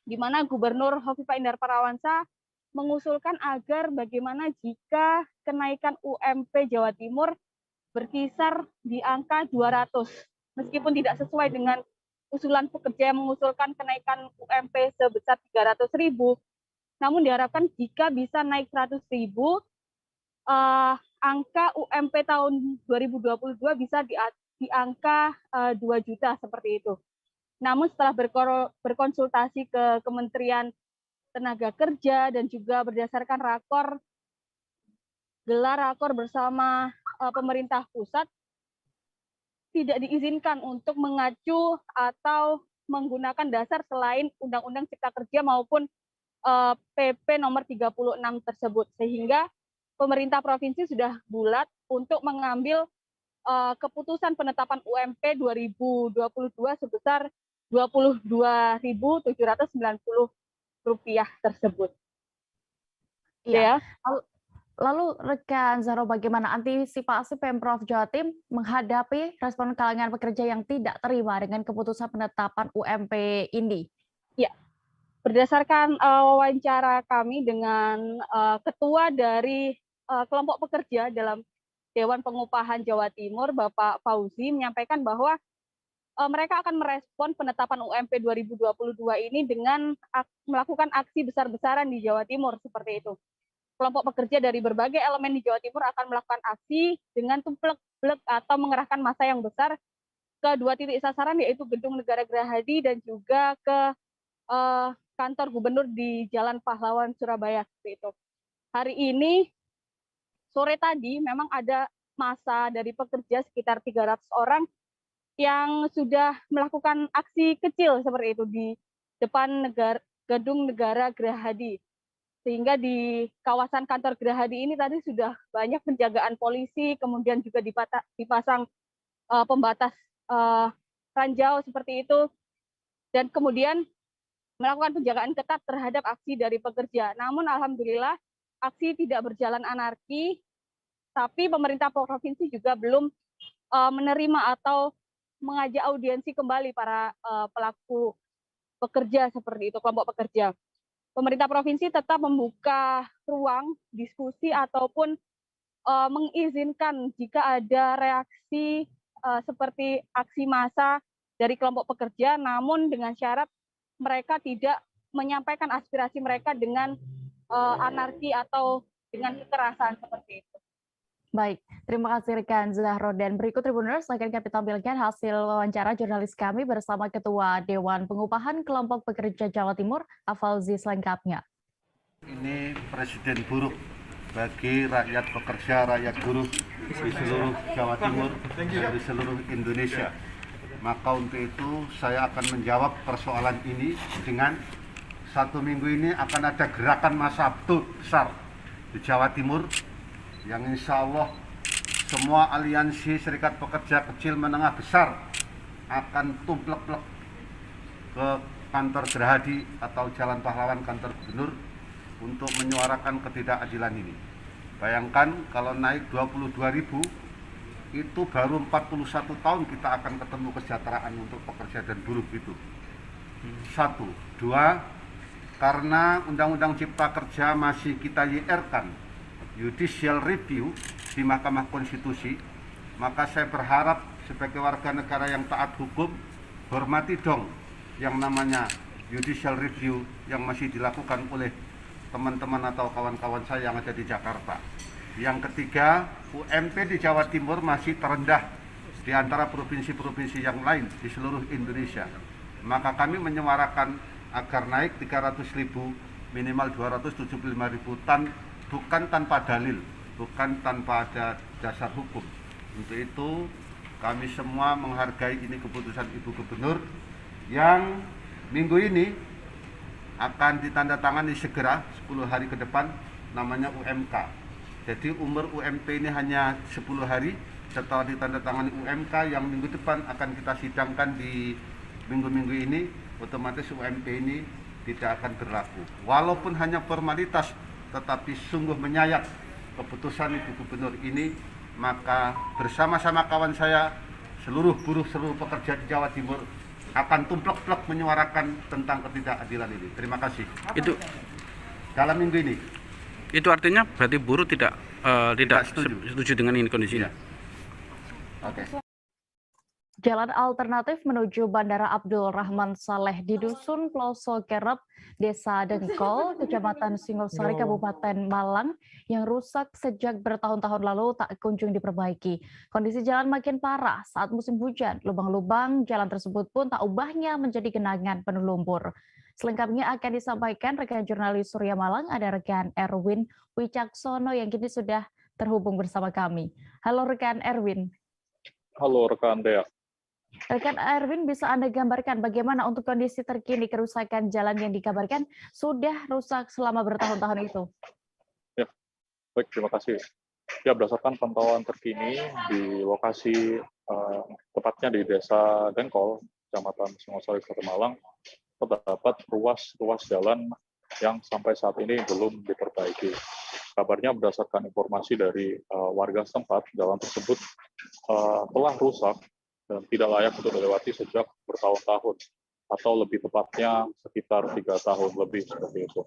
di mana Gubernur Hovifah Indar Parawansa mengusulkan agar bagaimana jika kenaikan UMP Jawa Timur berkisar di angka 200, meskipun tidak sesuai dengan usulan pekerja yang mengusulkan kenaikan UMP sebesar 300.000, namun diharapkan jika bisa naik 100.000, angka UMP tahun 2022 bisa di angka 2 juta seperti itu. Namun setelah berkonsultasi ke Kementerian Tenaga Kerja dan juga berdasarkan gelar rakor bersama pemerintah pusat, tidak diizinkan untuk mengacu atau menggunakan dasar selain Undang-Undang Cipta Kerja maupun PP nomor 36 tersebut. Sehingga pemerintah provinsi sudah bulat untuk mengambil keputusan penetapan UMP 2022 sebesar Rp22.790 tersebut. Iya. Lalu rekan Zahro, bagaimana antisipasi Pemprov Jatim menghadapi respon kalangan pekerja yang tidak terima dengan keputusan penetapan UMP ini? Ya, berdasarkan wawancara kami dengan ketua dari kelompok pekerja dalam Dewan Pengupahan Jawa Timur, Bapak Fauzi, menyampaikan bahwa mereka akan merespon penetapan UMP 2022 ini dengan melakukan aksi besar-besaran di Jawa Timur seperti itu. Kelompok pekerja dari berbagai elemen di Jawa Timur akan melakukan aksi dengan tumplek-blek atau mengerahkan massa yang besar ke 2 titik sasaran, yaitu Gedung Negara Gerahadi dan juga ke kantor gubernur di Jalan Pahlawan, Surabaya. Seperti itu. Hari ini, sore tadi, memang ada massa dari pekerja sekitar 300 orang yang sudah melakukan aksi kecil seperti itu di depan Gedung Negara Gerahadi. Sehingga di kawasan kantor Gerahadi ini tadi sudah banyak penjagaan polisi, kemudian juga dipasang pembatas ranjau seperti itu, dan kemudian melakukan penjagaan ketat terhadap aksi dari pekerja. Namun alhamdulillah aksi tidak berjalan anarki, tapi pemerintah provinsi juga belum menerima atau mengajak audiensi kembali para pelaku pekerja seperti itu, kelompok pekerja. Pemerintah provinsi tetap membuka ruang diskusi ataupun mengizinkan jika ada reaksi seperti aksi massa dari kelompok pekerja, namun dengan syarat mereka tidak menyampaikan aspirasi mereka dengan anarki atau dengan kekerasan seperti itu. Baik, terima kasih rekan Zahro. Dan berikut Tribuners akan kami tampilkan hasil wawancara jurnalis kami bersama Ketua Dewan Pengupahan Kelompok Pekerja Jawa Timur, Fauzi, selengkapnya. Ini presiden buruk bagi rakyat pekerja, rakyat buruh di seluruh Jawa Timur dan di seluruh Indonesia. Maka untuk itu saya akan menjawab persoalan ini dengan 1 minggu ini akan ada gerakan massa besar di Jawa Timur yang insya Allah semua aliansi serikat pekerja kecil menengah besar akan tumplek-plek ke kantor Gerahadi atau Jalan Pahlawan kantor gubernur untuk menyuarakan ketidakadilan ini. Bayangkan kalau naik 22.000 itu baru 41 tahun kita akan ketemu kesejahteraan untuk pekerja dan buruh itu. 1, 2, karena Undang-Undang Cipta Kerja masih kita YR-kan judicial review di Mahkamah Konstitusi, maka saya berharap sebagai warga negara yang taat hukum, hormati dong yang namanya judicial review yang masih dilakukan oleh teman-teman atau kawan-kawan saya yang ada di Jakarta. Yang ketiga, UMP di Jawa Timur masih terendah di antara provinsi-provinsi yang lain di seluruh Indonesia. Maka kami menyuarakan agar naik 300.000 minimal 275.000 ton, bukan tanpa dalil, bukan tanpa ada dasar hukum. Untuk itu kami semua menghargai ini keputusan Ibu Gubernur yang minggu ini akan ditandatangani segera 10 hari ke depan, namanya UMK. Jadi umur UMP ini hanya 10 hari. Setelah ditandatangani UMK yang minggu depan akan kita sidangkan di minggu-minggu ini, otomatis UMP ini tidak akan berlaku. Walaupun hanya formalitas, tetapi sungguh menyayat keputusan Ibu Gubernur ini, maka bersama-sama kawan saya, seluruh buruh, seluruh pekerja di Jawa Timur akan tumplek-plek menyuarakan tentang ketidakadilan ini. Terima kasih. Itu dalam minggu ini. Itu artinya berarti buruh tidak setuju dengan ini kondisinya. Oke. Jalan alternatif menuju Bandara Abdul Rahman Saleh di Dusun Ploso Kerep, Desa Dengkol, Kecamatan Singosari, Kabupaten Malang yang rusak sejak bertahun-tahun lalu tak kunjung diperbaiki. Kondisi jalan makin parah saat musim hujan. Lubang-lubang jalan tersebut pun tak ubahnya menjadi genangan penuh lumpur. Selengkapnya akan disampaikan rekan jurnalis Surya Malang, ada rekan Erwin Wicaksono yang kini sudah terhubung bersama kami. Halo rekan Erwin. Halo rekan Dea. Rekan Erwin, bisa Anda gambarkan bagaimana untuk kondisi terkini kerusakan jalan yang dikabarkan sudah rusak selama bertahun-tahun itu? Ya, baik, terima kasih. Ya, berdasarkan pantauan terkini di lokasi tepatnya di Desa Dengkol, Kecamatan Singosari, Kabupaten Malang, terdapat ruas jalan yang sampai saat ini belum diperbaiki. Kabarnya berdasarkan informasi dari warga setempat, jalan tersebut telah rusak dan tidak layak untuk dilewati sejak bertahun-tahun, atau lebih tepatnya sekitar 3 tahun lebih seperti itu.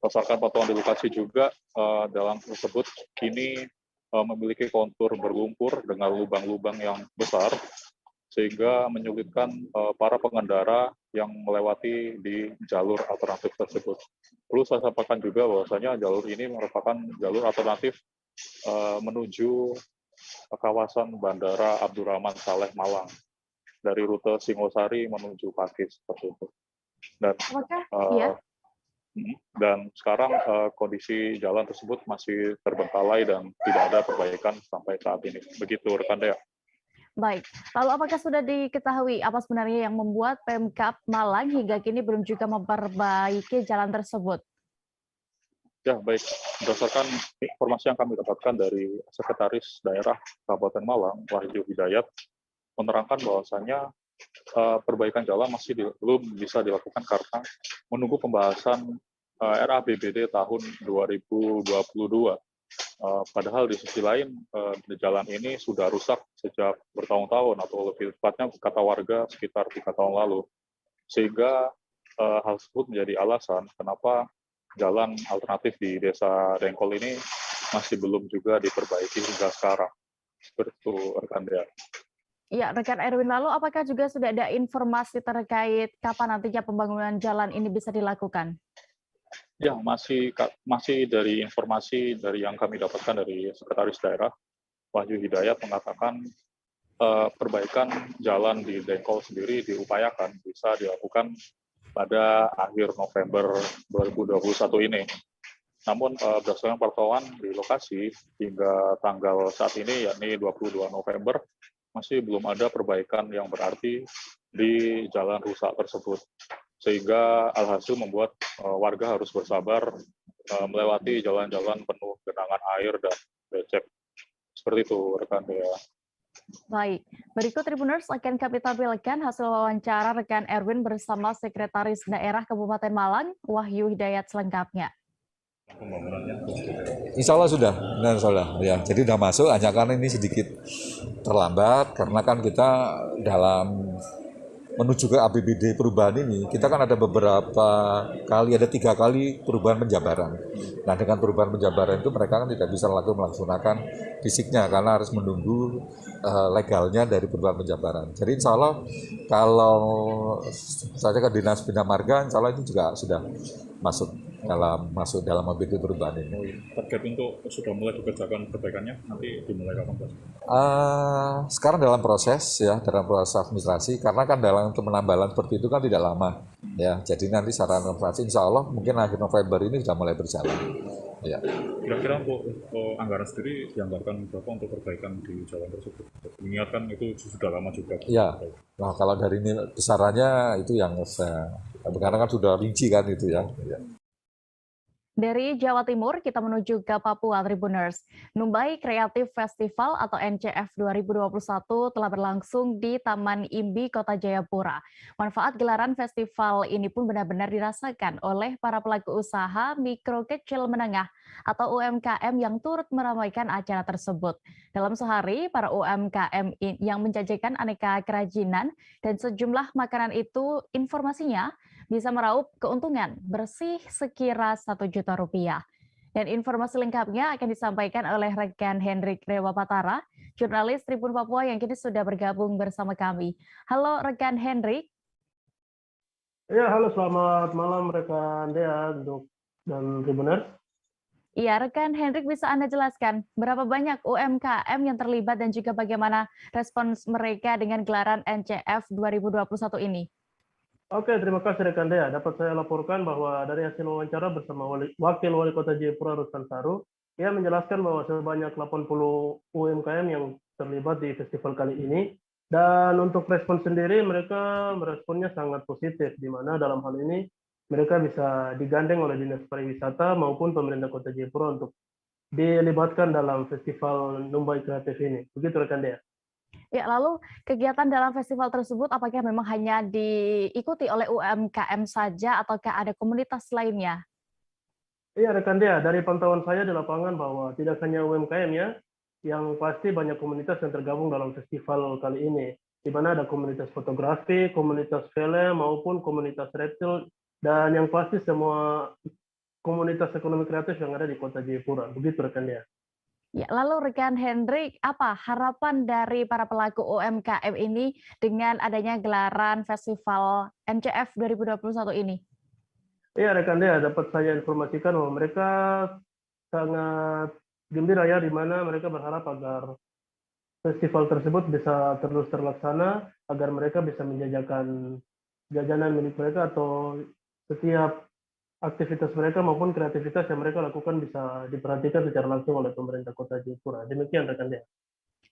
Berdasarkan pantauan di lokasi juga, jalan tersebut kini memiliki kontur berlumpur dengan lubang-lubang yang besar, sehingga menyulitkan para pengendara yang melewati di jalur alternatif tersebut. Perlu saya sampaikan juga bahwasanya jalur ini merupakan jalur alternatif menuju kawasan Bandara Abdurrahman Saleh Malang dari rute Singosari menuju Pakis seperti itu. Dan sekarang kondisi jalan tersebut masih terbengkalai dan tidak ada perbaikan sampai saat ini. Begitu rekan Dea. Baik, lalu apakah sudah diketahui apa sebenarnya yang membuat Pemkab Malang hingga kini belum juga memperbaiki jalan tersebut? Ya, baik. Berdasarkan informasi yang kami dapatkan dari Sekretaris Daerah Kabupaten Malang, Wahyu Hidayat, menerangkan bahwasannya perbaikan jalan masih belum bisa dilakukan karena menunggu pembahasan RAPBD tahun 2022. Padahal di sisi lain, jalan ini sudah rusak sejak bertahun-tahun, atau lebih tepatnya kata warga sekitar 3 tahun lalu. Sehingga hal tersebut menjadi alasan kenapa jalan alternatif di Desa Dengkol ini masih belum juga diperbaiki hingga sekarang. Seperti itu, rekan Dea. Ya, rekan Erwin, lalu apakah juga sudah ada informasi terkait kapan nantinya pembangunan jalan ini bisa dilakukan? Ya, masih dari informasi dari yang kami dapatkan dari Sekretaris Daerah, Wahyu Hidayat mengatakan perbaikan jalan di Dengkol sendiri diupayakan bisa dilakukan pada akhir November 2021 ini. Namun berdasarkan pantauan di lokasi hingga tanggal saat ini, yakni 22 November, masih belum ada perbaikan yang berarti di jalan rusak tersebut. Sehingga alhasil membuat warga harus bersabar melewati jalan-jalan penuh genangan air dan becek. Seperti itu, rekan Dea. Baik, berikut Tribuners akan kami tampilkan hasil wawancara rekan Erwin bersama Sekretaris Daerah Kabupaten Malang, Wahyu Hidayat selengkapnya. Insya Allah sudah, ya. Jadi sudah masuk, hanya karena ini sedikit terlambat karena kan kita dalam menuju ke APBD perubahan ini, kita kan ada beberapa kali, ada 3 kali perubahan penjabaran. Nah, dengan perubahan penjabaran itu mereka kan tidak bisa melaksanakan fisiknya karena harus menunggu legalnya dari perubahan penjabaran. Jadi insya Allah kalau saya ke Dinas Bina Marga, insya Allah itu juga sudah masuk dalam APBD perubahan ini. Target untuk sudah mulai dikerjakan perbaikannya nanti dimulai kapan, Pak? Sekarang dalam proses administrasi, karena kan dalam penambalan seperti itu kan tidak lama, ya. Jadi nanti secara administrasi insya Allah mungkin akhir November ini sudah mulai berjalan. Ya. Kira-kira untuk anggaran sendiri dianggarkan berapa untuk perbaikan di jalan tersebut? Mengingatkan itu sudah lama juga. Ya. Nah, kalau dari ini besarannya itu yang karena kan sudah rinci kan itu ya. Dari Jawa Timur, kita menuju ke Papua, Tribuners. Numbai Creative Festival atau NCF 2021 telah berlangsung di Taman Imbi, Kota Jayapura. Manfaat gelaran festival ini pun benar-benar dirasakan oleh para pelaku usaha mikro kecil menengah atau UMKM yang turut meramaikan acara tersebut. Dalam sehari, para UMKM yang menjajakan aneka kerajinan dan sejumlah makanan itu informasinya bisa meraup keuntungan bersih sekira Rp1 juta. Dan informasi lengkapnya akan disampaikan oleh rekan Hendrik Rewapatara jurnalis Tribun Papua yang kini sudah bergabung bersama kami. Halo rekan Hendrik. Ya, halo, selamat malam rekan Dea dan Tribuners. Iya, rekan Hendrik, bisa Anda jelaskan berapa banyak UMKM yang terlibat dan juga bagaimana respons mereka dengan gelaran NCF 2021 ini? Oke, terima kasih rekan Dea. Dapat saya laporkan bahwa dari hasil wawancara bersama Wakil Wali Kota Jayapura Rustan Saru, ia menjelaskan bahwa sebanyak 80 UMKM yang terlibat di festival kali ini. Dan untuk respon sendiri, mereka meresponnya sangat positif, di mana dalam hal ini mereka bisa digandeng oleh Dinas Pariwisata maupun pemerintah Kota Jayapura untuk dilibatkan dalam festival Numbai Kreatif ini. Begitu rekan Dea. Ya, lalu kegiatan dalam festival tersebut apakah memang hanya diikuti oleh UMKM saja ataukah ada komunitas lainnya? Iya rekan Dea, dari pantauan saya di lapangan bahwa tidak hanya UMKM ya, yang pasti banyak komunitas yang tergabung dalam festival kali ini, di mana ada komunitas fotografi, komunitas film maupun komunitas reptil, dan yang pasti semua komunitas ekonomi kreatif yang ada di Kota Jayapura. Begitu rekan Dea. Ya, lalu rekan Hendrik, apa harapan dari para pelaku UMKM ini dengan adanya gelaran festival NCF 2021 ini? Iya rekan Dea, dapat saya informasikan bahwa mereka sangat gembira ya, di mana mereka berharap agar festival tersebut bisa terus terlaksana, agar mereka bisa menjajakan jajanan milik mereka atau setiap aktivitas mereka maupun kreativitas yang mereka lakukan bisa diperhatikan secara langsung oleh pemerintah Kota Jayapura. Demikian rekan Dea.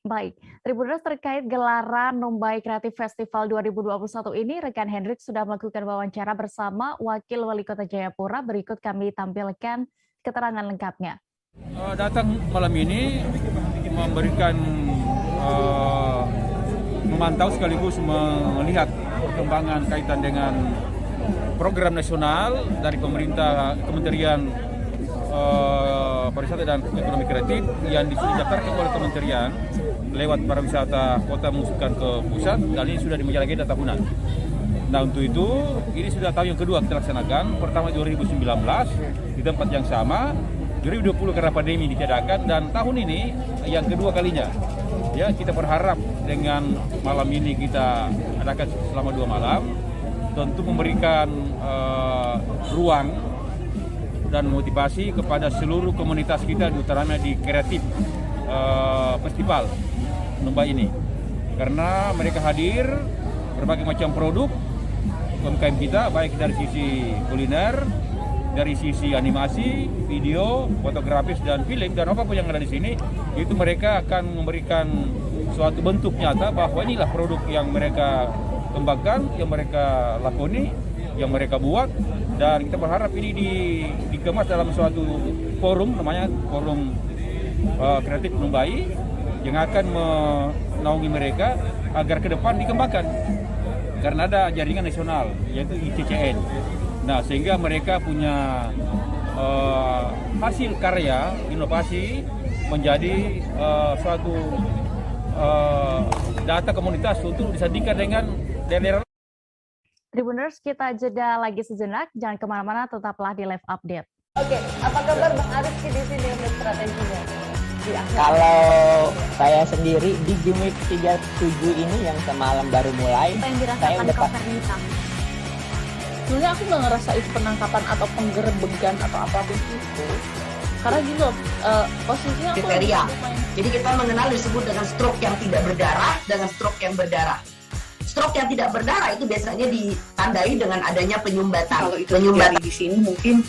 Baik, Tribuners, terkait gelaran Numbai Kreatif Festival 2021 ini, rekan Hendrik sudah melakukan wawancara bersama Wakil Wali Kota Jayapura. Berikut kami tampilkan keterangan lengkapnya. Datang malam ini memberikan memantau sekaligus melihat perkembangan kaitan dengan program nasional dari pemerintah Kementerian Pariwisata dan Ekonomi Kreatif yang didaftarkan oleh Kementerian lewat pariwisata kota mengusulkan ke pusat, dan ini sudah dimenjelajahi tahunan. Nah untuk itu ini sudah tahun yang kedua kita laksanakan. Pertama 2019 di tempat yang sama, 2020 karena pandemi ditiadakan, dan tahun ini yang kedua kalinya. Ya, kita berharap dengan malam ini kita adakan selama 2 malam. Tentu memberikan ruang dan motivasi kepada seluruh komunitas kita, utamanya di kreatif festival Numbai ini. Karena mereka hadir berbagai macam produk UMKM kita, baik dari sisi kuliner, dari sisi animasi, video, fotografis, dan film, dan apapun yang ada di sini, itu mereka akan memberikan suatu bentuk nyata bahwa inilah produk yang mereka kembangkan, yang mereka lakoni, yang mereka buat, dan kita berharap ini dikemas dalam suatu forum, namanya Forum Kreatif Numbai, yang akan menaungi mereka agar ke depan dikembangkan, karena ada jaringan nasional yaitu ICCN. Nah, sehingga mereka punya hasil karya inovasi menjadi suatu data komunitas untuk disandingkan dengan daerah. Tribuners, kita jeda lagi sejenak, jangan kemana-mana, tetaplah di live update. Oke, apa kabar Bang Arif di sini untuk strateginya? Kalau saya sendiri di Gimik 37 ini yang semalam baru mulai, apa yang saya dirasakan Kak Fernita? Sebenarnya aku nggak ngerasa itu penangkapan atau penggerebegan atau apapun itu. Karena gini loh, posisinya aku kriteria. Jadi kita mengenal disebut dengan stroke yang tidak berdarah dengan stroke yang berdarah. Stroke yang tidak berdarah itu biasanya ditandai dengan adanya penyumbatan. Kalau itu terjadi di sini mungkin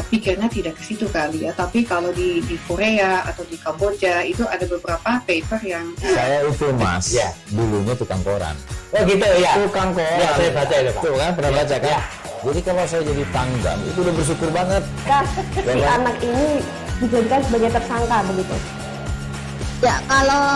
pikirnya tidak ke situ kali ya. Tapi kalau di Korea atau di Kamboja itu ada beberapa paper yang saya itu Mas, ya, dulunya tukang koran. Oh gitu ya. Tukang koran. Ya, saya baca itu Pak. Tuh kan pernah baca kan? Ya. Jadi kalau saya jadi pangdam itu udah bersyukur banget. Si anak ini dijadikan sebagai tersangka begitu. Ya, kalau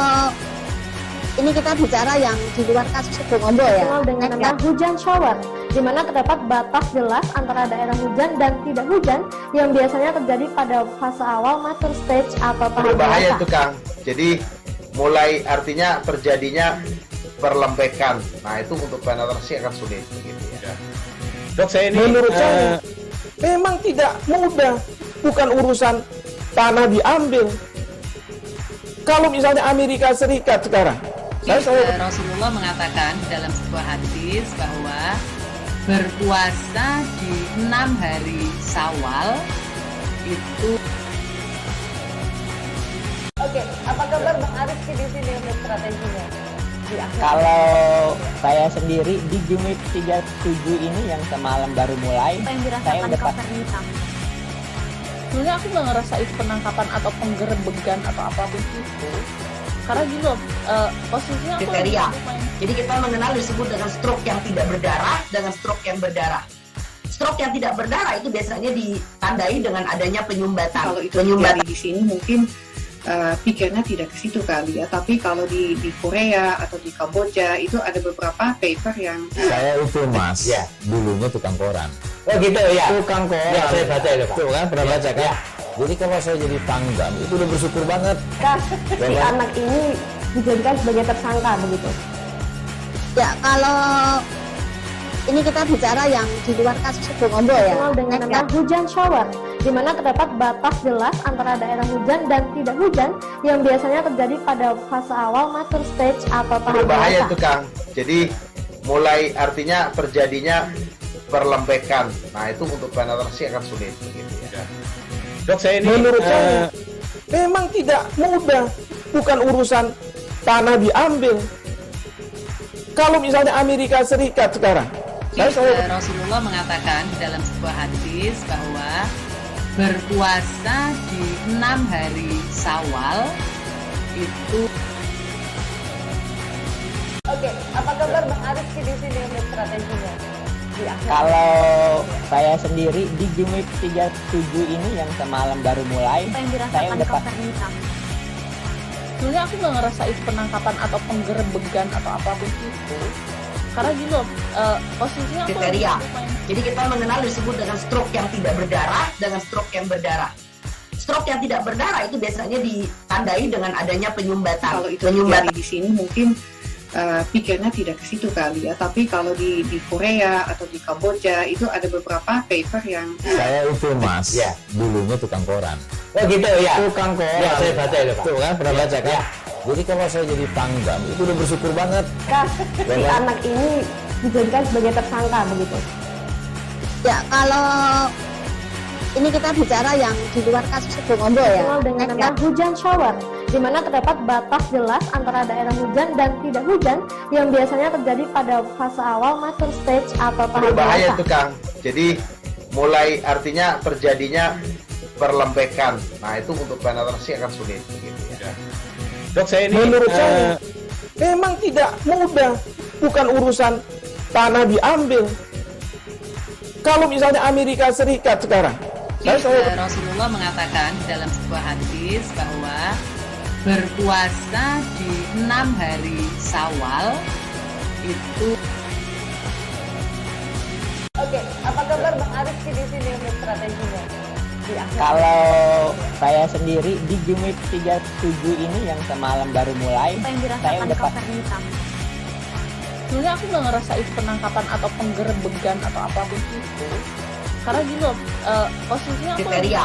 ini kita bicara yang di luar kasus Sebongombo ya. Dengan nama hujan shower, di mana terdapat batas jelas antara daerah hujan dan tidak hujan yang biasanya terjadi pada fase awal mature stage atau tahap berbahaya dewasa. itu Kang. Jadi mulai artinya terjadinya perlembekan. Nah itu untuk penetrasi akan sulit begitu ya. Dok, saya ini menurut saya memang tidak mudah, bukan urusan tanah diambil. Kalau misalnya Amerika Serikat sekarang, Rasulullah mengatakan dalam sebuah hadis bahwa berpuasa di 6 hari Syawal itu. Oke, apa kabar Bang Arif di sini untuk strateginya? Kalau saya sendiri di Jumip 37 ini yang semalam baru mulai, saya udah sebenarnya aku nggak ngerasa itu penangkapan atau penggerebegan atau apapun itu, karena gini loh, posisinya aku kriteria. Jadi kita mengenal disebut dengan stroke yang tidak berdarah dengan stroke yang berdarah. Stroke yang tidak berdarah itu biasanya ditandai dengan adanya penyumbatan. Kalau itu terjadi di sini mungkin pikirnya tidak ke situ kali ya, tapi kalau di Korea atau di Kamboja itu ada beberapa paper yang saya itu mas, ya, dulunya tukang koran. Oh gitu ya, Tukang koran. Ya, saya baca itu Pak. Tuh kan, pernah baca kan? Ya. Jadi kalau saya jadi pangdam itu udah bersyukur banget. Si anak ini dijadikan sebagai tersangka begitu. Ya, kalau ini kita bicara yang di luar kasus Bongombo ya, dengan nama hujan shower, di mana terdapat batas jelas antara daerah hujan dan tidak hujan yang biasanya terjadi pada fase awal mature stage atau tahap berbahaya dewasa. itu Kang. Jadi mulai artinya terjadinya perlembekan. Nah itu untuk penetrasi akan sulit. Begitu, ya. Dok, saya ini menurut saya memang tidak mudah, bukan urusan tanah diambil. Kalau misalnya Amerika Serikat sekarang, Rasulullah mengatakan dalam sebuah hadis bahwa berpuasa di 6 hari Syawal itu. Oke, apa kabar Bang Arif di sini untuk strateginya? Kalau saya sendiri di Jumip 37 ini yang semalam baru mulai, saya udah sebenarnya aku nggak ngerasa itu penangkapan atau penggerebegan atau apapun itu, karena gini loh, posisinya aku kriteria. Jadi kita mengenal disebut dengan stroke yang tidak berdarah dengan stroke yang berdarah. Stroke yang tidak berdarah itu biasanya ditandai dengan adanya penyumbatan. Kalau itu terjadi di sini mungkin pikirnya tidak ke situ kali ya, tapi kalau di Korea atau di Kamboja itu ada beberapa paper yang saya itu mas, ya, dulunya tukang koran. Oh gitu ya, Tukang koran. Ya, saya baca itu Pak. Tuh kan, pernah baca kan? Ya. Jadi kalau saya jadi pangdam itu udah bersyukur banget. Si anak ini dijadikan sebagai tersangka begitu. Ya, kalau ini kita bicara yang di luar kasus Bongombo ya, dengan nama hujan shower, di mana terdapat batas jelas antara daerah hujan dan tidak hujan yang biasanya terjadi pada fase awal mature stage atau tahap berbahaya dewasa. itu Kang. Jadi mulai artinya terjadinya perlembekan. Nah itu untuk penetrasi akan sulit. Begitu, ya. Dok, saya ini menurut saya memang tidak mudah, bukan urusan tanah diambil. Kalau misalnya Amerika Serikat sekarang, Rasulullah mengatakan dalam sebuah hadis bahwa berpuasa di 6 hari Syawal itu. Oke, apa kabar Bang Arif di sini untuk strateginya? Kalau saya sendiri di Jumip 37 ini yang semalam baru mulai, saya udah sebenarnya aku nggak ngerasa itu penangkapan atau penggerebegan atau apapun itu, karena gini loh, posisinya aku kriteria.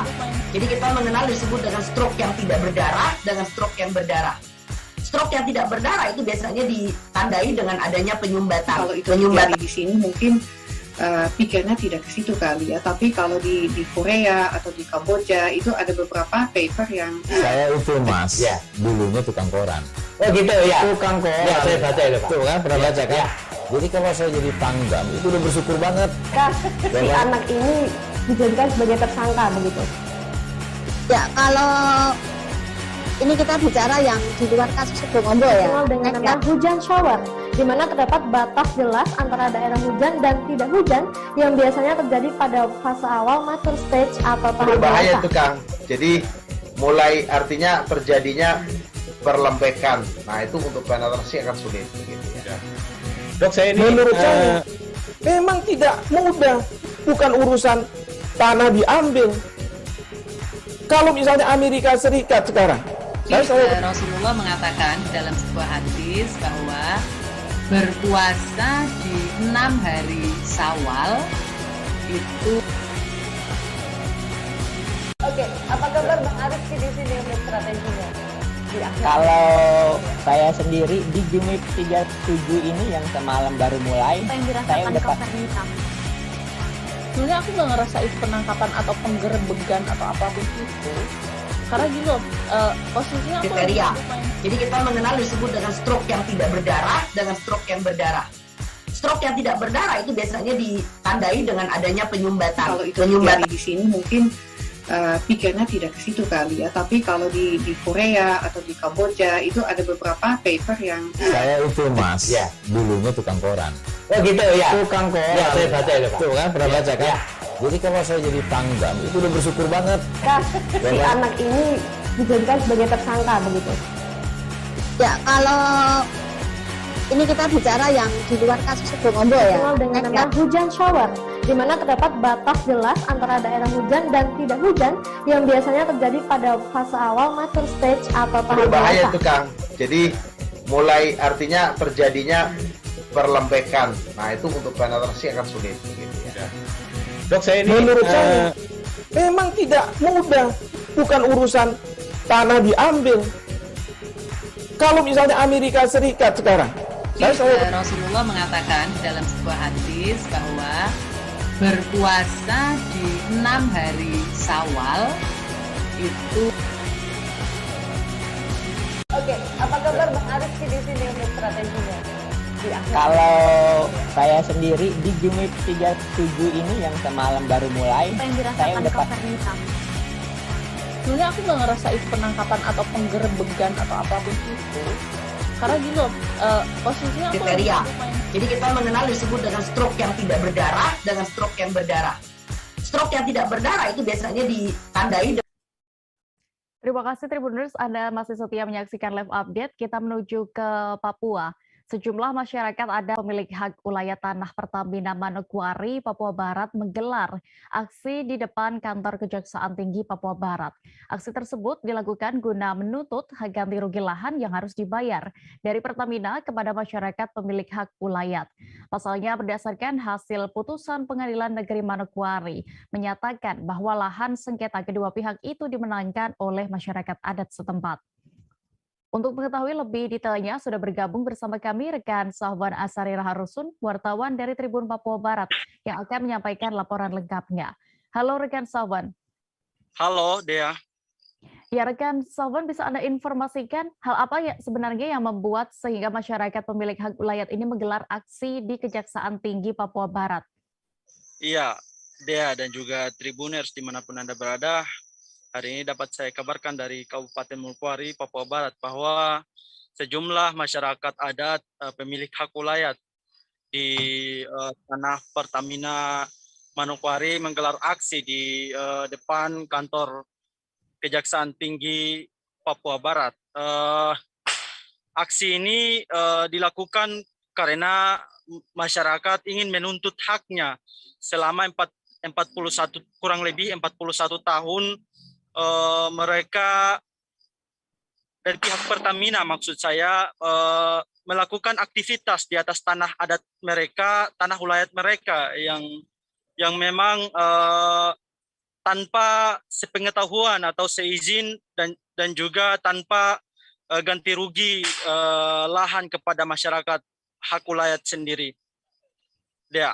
Jadi kita mengenal disebut dengan stroke yang tidak berdarah dengan stroke yang berdarah. Stroke yang tidak berdarah itu biasanya ditandai dengan adanya penyumbatan. Kalau itu terjadi di sini mungkin pikirnya tidak ke situ kali ya, tapi kalau di Korea atau di Kamboja itu ada beberapa paper yang saya itu mas, ya, dulunya tukang koran. Oh gitu ya, Tukang koran. Ya, saya baca itu Pak. Tuh kan, pernah baca kan? Ya. Jadi kalau saya jadi pangdam itu udah bersyukur banget. Si anak ini dijadikan sebagai tersangka begitu. Ya, kalau ini kita bicara yang di luar kasus Bongombo ya, dengan nama hujan shower, di mana terdapat batas jelas antara daerah hujan dan tidak hujan yang biasanya terjadi pada fase awal mature stage atau tahap berbahaya dewasa. itu Kang. Jadi mulai artinya terjadinya perlembekan. Nah itu untuk penetrasi akan sulit. Begitu, ya. Dok, saya ini menurut saya memang tidak mudah, bukan urusan tanah diambil. Kalau misalnya Amerika Serikat sekarang, Rasulullah mengatakan dalam sebuah hadis bahwa berpuasa di 6 hari Syawal itu. Oke, apa kabar Bang Arif di sini untuk strateginya? Kalau saya sendiri di Jumip 37 ini yang semalam baru mulai, saya udah sebenarnya aku nggak ngerasa itu penangkapan atau penggerebegan atau apapun itu. Karena gini loh, posisinya aku kriteria. Jadi kita mengenal disebut dengan stroke yang tidak berdarah dengan stroke yang berdarah. Stroke yang tidak berdarah itu biasanya ditandai dengan adanya penyumbatan. Kalau itu terjadi di sini mungkin pikirnya tidak ke situ kali ya. Tapi kalau di Korea atau di Kamboja itu ada beberapa paper yang Saya itu Mas, dulunya tukang koran. Oh gitu ya. Tukang koran. Ya, saya baca itu Pak. Tuh kan, pernah baca kan? Jadi kalau saya jadi pangdam itu udah bersyukur banget. Si anak ini dijadikan sebagai tersangka begitu. Ya, kalau ini kita bicara yang di luar kasus Sebongombo ya. Dengan nama hujan shower, di mana terdapat batas jelas antara daerah hujan dan tidak hujan yang biasanya terjadi pada fase awal mature stage atau tahap Berbahaya dewasa. itu Kang. Jadi mulai artinya terjadinya perlembekan. Nah itu untuk penetrasi akan sulit. Gitu ya. Dok, saya ini menurut saya memang tidak mudah, bukan urusan tanah diambil. Kalau misalnya Amerika Serikat sekarang, Rasulullah mengatakan dalam sebuah hadis bahwa berpuasa di 6 hari Syawal itu. Oke, apa kabar Bang Arif di sini untuk strateginya? Kalau saya sendiri di Jumip 37 ini yang semalam baru mulai, saya udah sebenarnya aku nggak ngerasa itu penangkapan atau penggerebegan atau apapun itu. Karena gini loh, posisinya aku kriteria. Jadi kita mengenal disebut dengan stroke yang tidak berdarah dengan stroke yang berdarah. Stroke yang tidak berdarah itu biasanya ditandai. Terima kasih Tribuners, Anda masih setia menyaksikan live update. Kita menuju ke Papua. Sejumlah masyarakat adat pemilik hak ulayat tanah Pertamina Manokwari, Papua Barat menggelar aksi di depan kantor Kejaksaan Tinggi Papua Barat. Aksi tersebut dilakukan guna menuntut hak ganti rugi lahan yang harus dibayar dari Pertamina kepada masyarakat pemilik hak ulayat. Pasalnya berdasarkan hasil putusan Pengadilan Negeri Manokwari menyatakan bahwa lahan sengketa kedua pihak itu dimenangkan oleh masyarakat adat setempat. Untuk mengetahui lebih detailnya, sudah bergabung bersama kami rekan Sahwan Asari Raharusun, wartawan dari Tribun Papua Barat, yang akan menyampaikan laporan lengkapnya. Halo rekan Sahwan. Halo Dea. Ya rekan Sahwan, bisa Anda informasikan hal apa ya sebenarnya yang membuat sehingga masyarakat pemilik hak ulayat ini menggelar aksi di Kejaksaan Tinggi Papua Barat? Iya, Dea dan juga Tribuners dimanapun Anda berada. Hari ini dapat saya kabarkan dari Kabupaten Manokwari, Papua Barat, bahwa sejumlah masyarakat adat pemilik hak ulayat di tanah Pertamina Manokwari menggelar aksi di depan kantor Kejaksaan Tinggi Papua Barat. Aksi ini dilakukan karena masyarakat ingin menuntut haknya selama kurang lebih 41 tahun. Mereka dari pihak Pertamina maksud saya melakukan aktivitas di atas tanah adat mereka, tanah ulayat mereka yang memang tanpa sepengetahuan atau seizin dan juga tanpa ganti rugi lahan kepada masyarakat hak ulayat sendiri. Dea.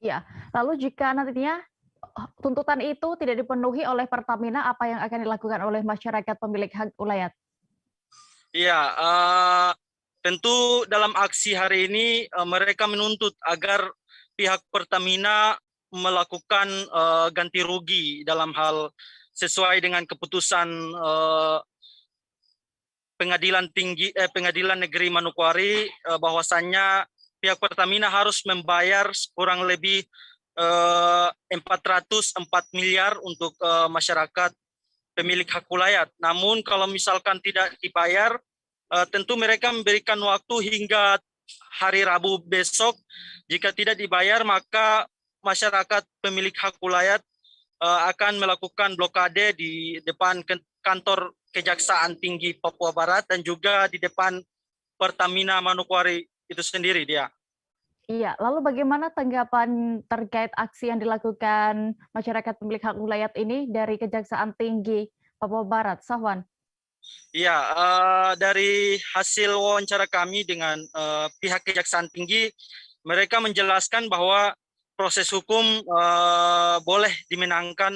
Ya, lalu jika nantinya tuntutan itu tidak dipenuhi oleh Pertamina, apa yang akan dilakukan oleh masyarakat pemilik hak ulayat? Iya, tentu dalam aksi hari ini mereka menuntut agar pihak Pertamina melakukan ganti rugi dalam hal sesuai dengan keputusan Pengadilan Negeri Manokwari bahwasannya pihak Pertamina harus membayar kurang lebih 404 miliar untuk masyarakat pemilik hak ulayat. Namun kalau misalkan tidak dibayar, tentu mereka memberikan waktu hingga hari Rabu besok. Jika tidak dibayar, maka masyarakat pemilik hak ulayat akan melakukan blokade di depan kantor Kejaksaan Tinggi Papua Barat dan juga di depan Pertamina Manokwari itu sendiri dia. Iya, lalu bagaimana tanggapan terkait aksi yang dilakukan masyarakat pemilik hak ulayat ini dari Kejaksaan Tinggi Papua Barat, Sahwan? Ya, dari hasil wawancara kami dengan pihak Kejaksaan Tinggi, mereka menjelaskan bahwa proses hukum boleh dimenangkan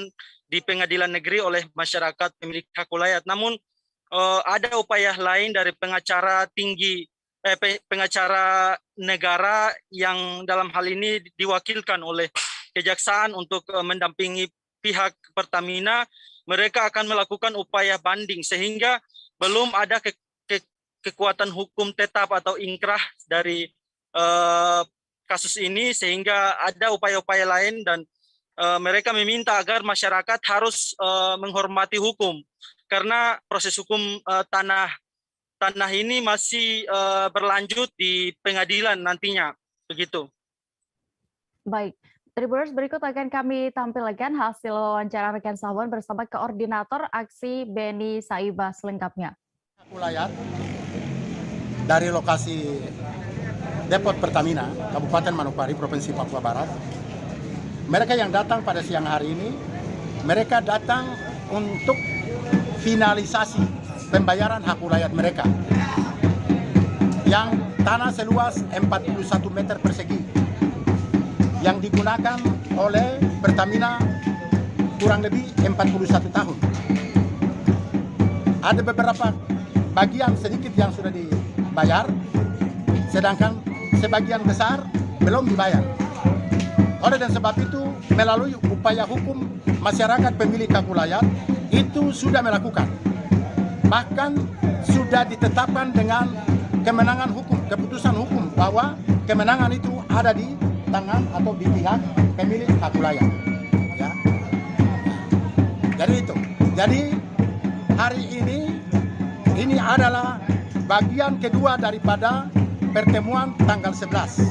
di pengadilan negeri oleh masyarakat pemilik hak wilayah. Namun ada upaya lain dari pengacara pengacara negara yang dalam hal ini diwakilkan oleh Kejaksaan untuk mendampingi pihak Pertamina. Mereka akan melakukan upaya banding sehingga belum ada kekuatan hukum tetap atau ingkrah dari kasus ini, sehingga ada upaya-upaya lain dan mereka meminta agar masyarakat harus menghormati hukum karena proses hukum tanah ini masih berlanjut di pengadilan nantinya, begitu. Baik. Tribuners, berikut akan kami tampilkan hasil wawancara rekan Sawan bersama Koordinator Aksi Beni Saiba selengkapnya. Wilayah dari lokasi Depot Pertamina, Kabupaten Manokwari, Provinsi Papua Barat. Mereka yang datang pada siang hari ini, mereka datang untuk finalisasi pembayaran hak wilayah mereka yang tanah seluas 41 meter persegi yang digunakan oleh Pertamina kurang lebih 41 tahun. Ada beberapa bagian sedikit yang sudah dibayar, sedangkan sebagian besar belum dibayar. Oleh dan sebab itu, melalui upaya hukum, masyarakat pemilik hak wilayah itu sudah melakukan. Bahkan sudah ditetapkan dengan kemenangan hukum, keputusan hukum bahwa kemenangan itu ada di tangan atau di pihak pemilik hak wilayah. Ya. Jadi itu. Jadi hari ini adalah bagian kedua daripada pertemuan tanggal 11.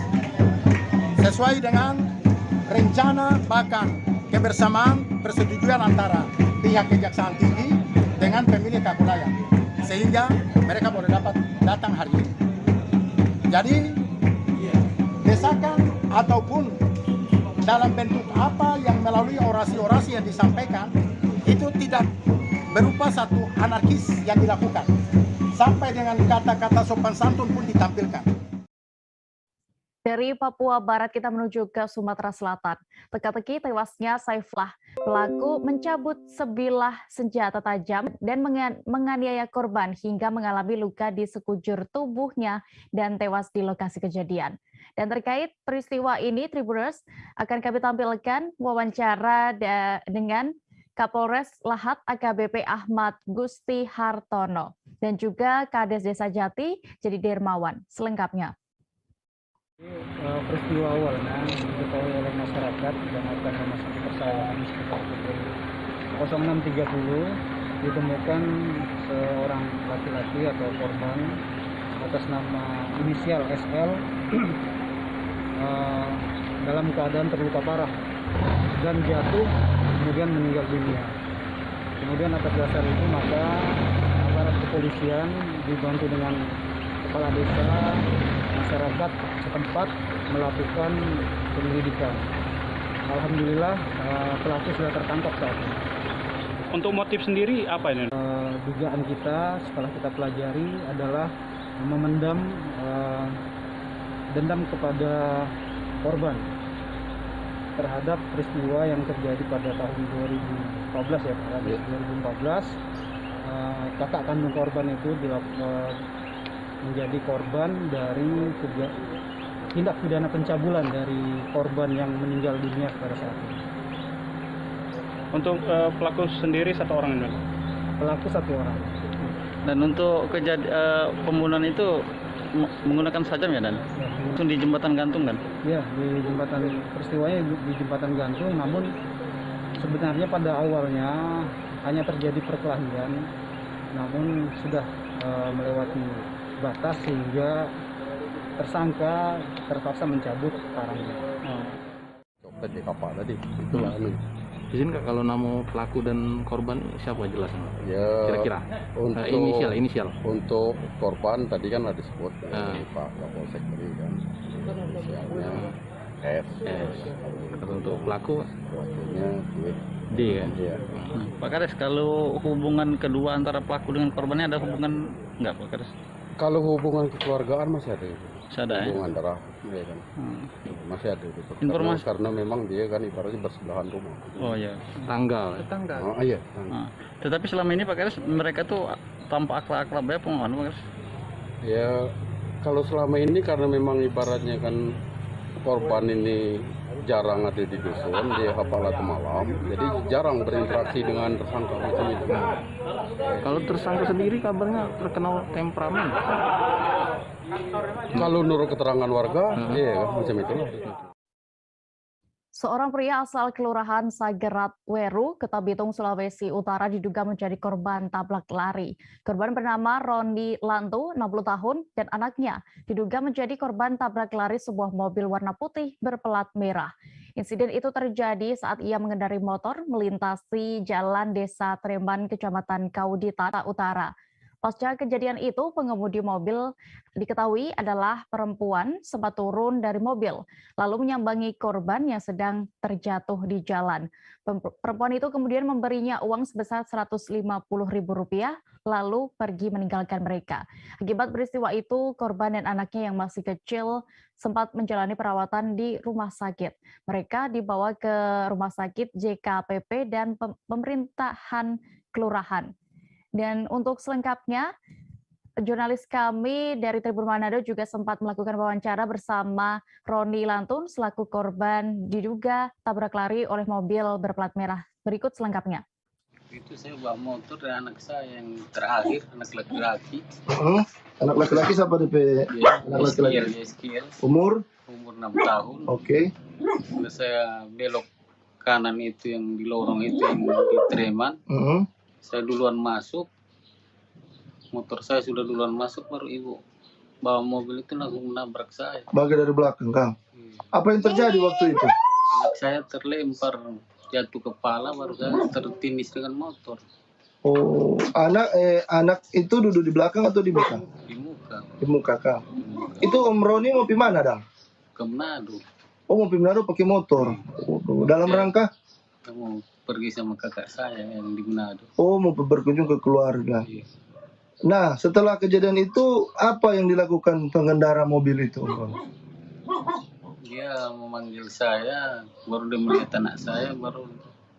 Sesuai dengan rencana bahkan kebersamaan persetujuan antara pihak Kejaksaan Tinggi dengan pemilik hak wilayah. Sehingga mereka boleh dapat datang hari ini. Jadi desakan ataupun dalam bentuk apa yang melalui orasi-orasi yang disampaikan itu tidak berupa satu anarkis yang dilakukan. Sampai dengan kata-kata sopan santun pun ditampilkan. Dari Papua Barat kita menuju ke Sumatera Selatan. Teka-teki tewasnya Saifullah, pelaku mencabut sebilah senjata tajam dan menganiaya korban hingga mengalami luka di sekujur tubuhnya dan tewas di lokasi kejadian. Dan terkait peristiwa ini, Tribuners, akan kami tampilkan wawancara dengan Kapolres Lahat AKBP Ahmad Gusti Hartono dan juga Kades Desa Jati Jadi Dermawan. Selengkapnya. Peristiwa awalnya diketahui oleh masyarakat dan akan memasuki persawahan sekitar pukul 06.30 ditemukan seorang laki-laki atau korban atas nama inisial SL dalam keadaan terluka parah dan jatuh kemudian meninggal dunia. Kemudian atas dasar itu maka aparat kepolisian dibantu dengan kepala desa, masyarakat setempat melakukan penyelidikan. Alhamdulillah pelaku sudah tertangkap saat ini. Untuk motif sendiri apa ini? Dugaan kita setelah kita pelajari adalah memendam dendam kepada korban terhadap peristiwa yang terjadi pada tahun 2014 ya, pada 2014 kakak kandung korban itu menjadi korban dari tindak pidana pencabulan dari korban yang meninggal dunia pada saat ini. Untuk pelaku sendiri satu orang ini? Pelaku satu orang. Dan untuk pembunuhan itu menggunakan sajam ya, Dan? Itu di jembatan gantung kan? Ya, di jembatan, peristiwanya di jembatan gantung, namun sebenarnya pada awalnya hanya terjadi perkelahian, namun sudah melewati batas sehingga tersangka terpaksa mencabut parangnya. Copet di kapal tadi, itu lah. Izin nggak kalau nama pelaku dan korban siapa jelas? Ya, kira-kira untuk inisial. Untuk korban tadi kan ada disebut Pak Kapolsek tadi kan. Inisialnya S. Kalau untuk pelaku? Pelakunya D kan? Iya. Pak Kades, kalau hubungan kedua antara pelaku dengan korbannya ada hubungan nggak Pak Kades? Kalau hubungan kekeluargaan masih ada. Masih ada ya? Hubungan darah, ya kan? Masih ada gitu. Informasi karena memang dia kan ibaratnya bersebelahan rumah. Oh iya. Tetangga. Oh iya. Tetapi selama ini Pak Kades, mereka tuh tampak akrab-akrab ya Pak Kades? Ya kalau selama ini karena memang ibaratnya kan korban ini jarang ada di dusun, dia hafal atau malam, jadi jarang berinteraksi dengan tersangka macam itu. Kalau tersangka sendiri kabarnya terkenal temperamen. Kalau menurut keterangan warga, iya macam itu. Seorang pria asal Kelurahan Sagerat Weru, Kota Bitung, Sulawesi Utara diduga menjadi korban tabrak lari. Korban bernama Roni Lantu, 60 tahun, dan anaknya diduga menjadi korban tabrak lari sebuah mobil warna putih berpelat merah. Insiden itu terjadi saat ia mengendarai motor melintasi jalan Desa Treman, Kecamatan Kaudita Utara. Pasca kejadian itu, pengemudi mobil diketahui adalah perempuan sempat turun dari mobil, lalu menyambangi korban yang sedang terjatuh di jalan. Perempuan itu kemudian memberinya uang sebesar Rp150.000, lalu pergi meninggalkan mereka. Akibat peristiwa itu, korban dan anaknya yang masih kecil sempat menjalani perawatan di rumah sakit. Mereka dibawa ke rumah sakit JKPP dan pemerintahan kelurahan. Dan untuk selengkapnya, jurnalis kami dari Tribun Manado juga sempat melakukan wawancara bersama Roni Lantun selaku korban diduga tabrak lari oleh mobil berplat merah. Berikut selengkapnya. Itu saya bawa motor dan anak saya yang terakhir, anak laki-laki. Anak laki-laki siapa DP? Anak laki-laki. Umur 6 tahun. Oke. Lalu saya belok kanan itu yang di lorong itu yang di Treman. Saya duluan masuk, motor saya sudah duluan masuk, baru ibu bawa mobil itu langsung menabrak saya. Bagi dari belakang, Kang. Apa yang terjadi waktu itu? Anak saya terlempar, jatuh kepala, baru saya tertindis dengan motor. Oh, anak itu duduk di belakang atau di muka? Di muka. Di muka, Kang. Itu Om Roni mau pergi mana, Dang? Ke Manado. Oh, mau pergi Manado pakai motor. Dalam rangka? Mau pergi sama kakak saya yang di Manado. Oh, mau berkunjung ke keluarga. Iya. Nah, setelah kejadian itu, apa yang dilakukan pengendara mobil itu? Dia memanggil saya, baru dia melihat anak saya, baru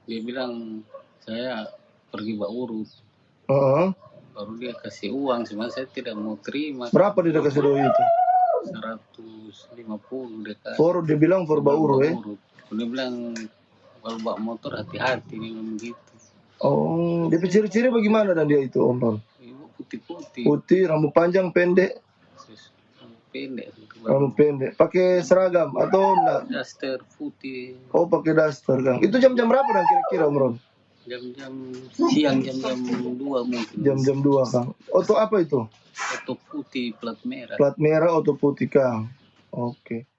dia bilang, saya pergi bawa urut. Baru dia kasih uang, sebenarnya saya tidak mau terima. Berapa dia kasih duit itu? 150 dia kasih. Dia bilang bawa urut, ya? Dia bilang, kalau bawa motor hati-hati nih begitu. Oh, dia ciri-ciri bagaimana dan dia itu, Om Ron? Putih-putih. Putih, rambut panjang, pendek. Pendek. Rambut pendek. Pakai seragam atau enggak? Daster putih. Oh, pakai daster, Kang. Itu jam-jam berapa dan kira-kira, Om Ron? Jam-jam siang, jam-jam 2 mungkin. Jam-jam 2, Kang. Oto apa itu? Oto putih, plat merah. Plat merah, oto putih, Kang. Oke.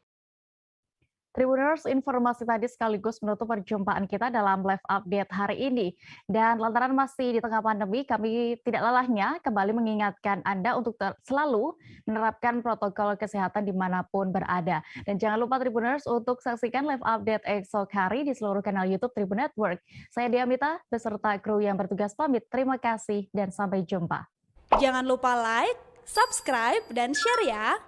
Tribuners, informasi tadi sekaligus menutup perjumpaan kita dalam live update hari ini. Dan lantaran masih di tengah pandemi, kami tidak lelahnya kembali mengingatkan Anda untuk selalu menerapkan protokol kesehatan dimanapun berada. Dan jangan lupa Tribuners untuk saksikan live update esok hari di seluruh kanal YouTube Tribun Network. Saya Diamita beserta kru yang bertugas pamit. Terima kasih dan sampai jumpa. Jangan lupa like, subscribe, dan share ya.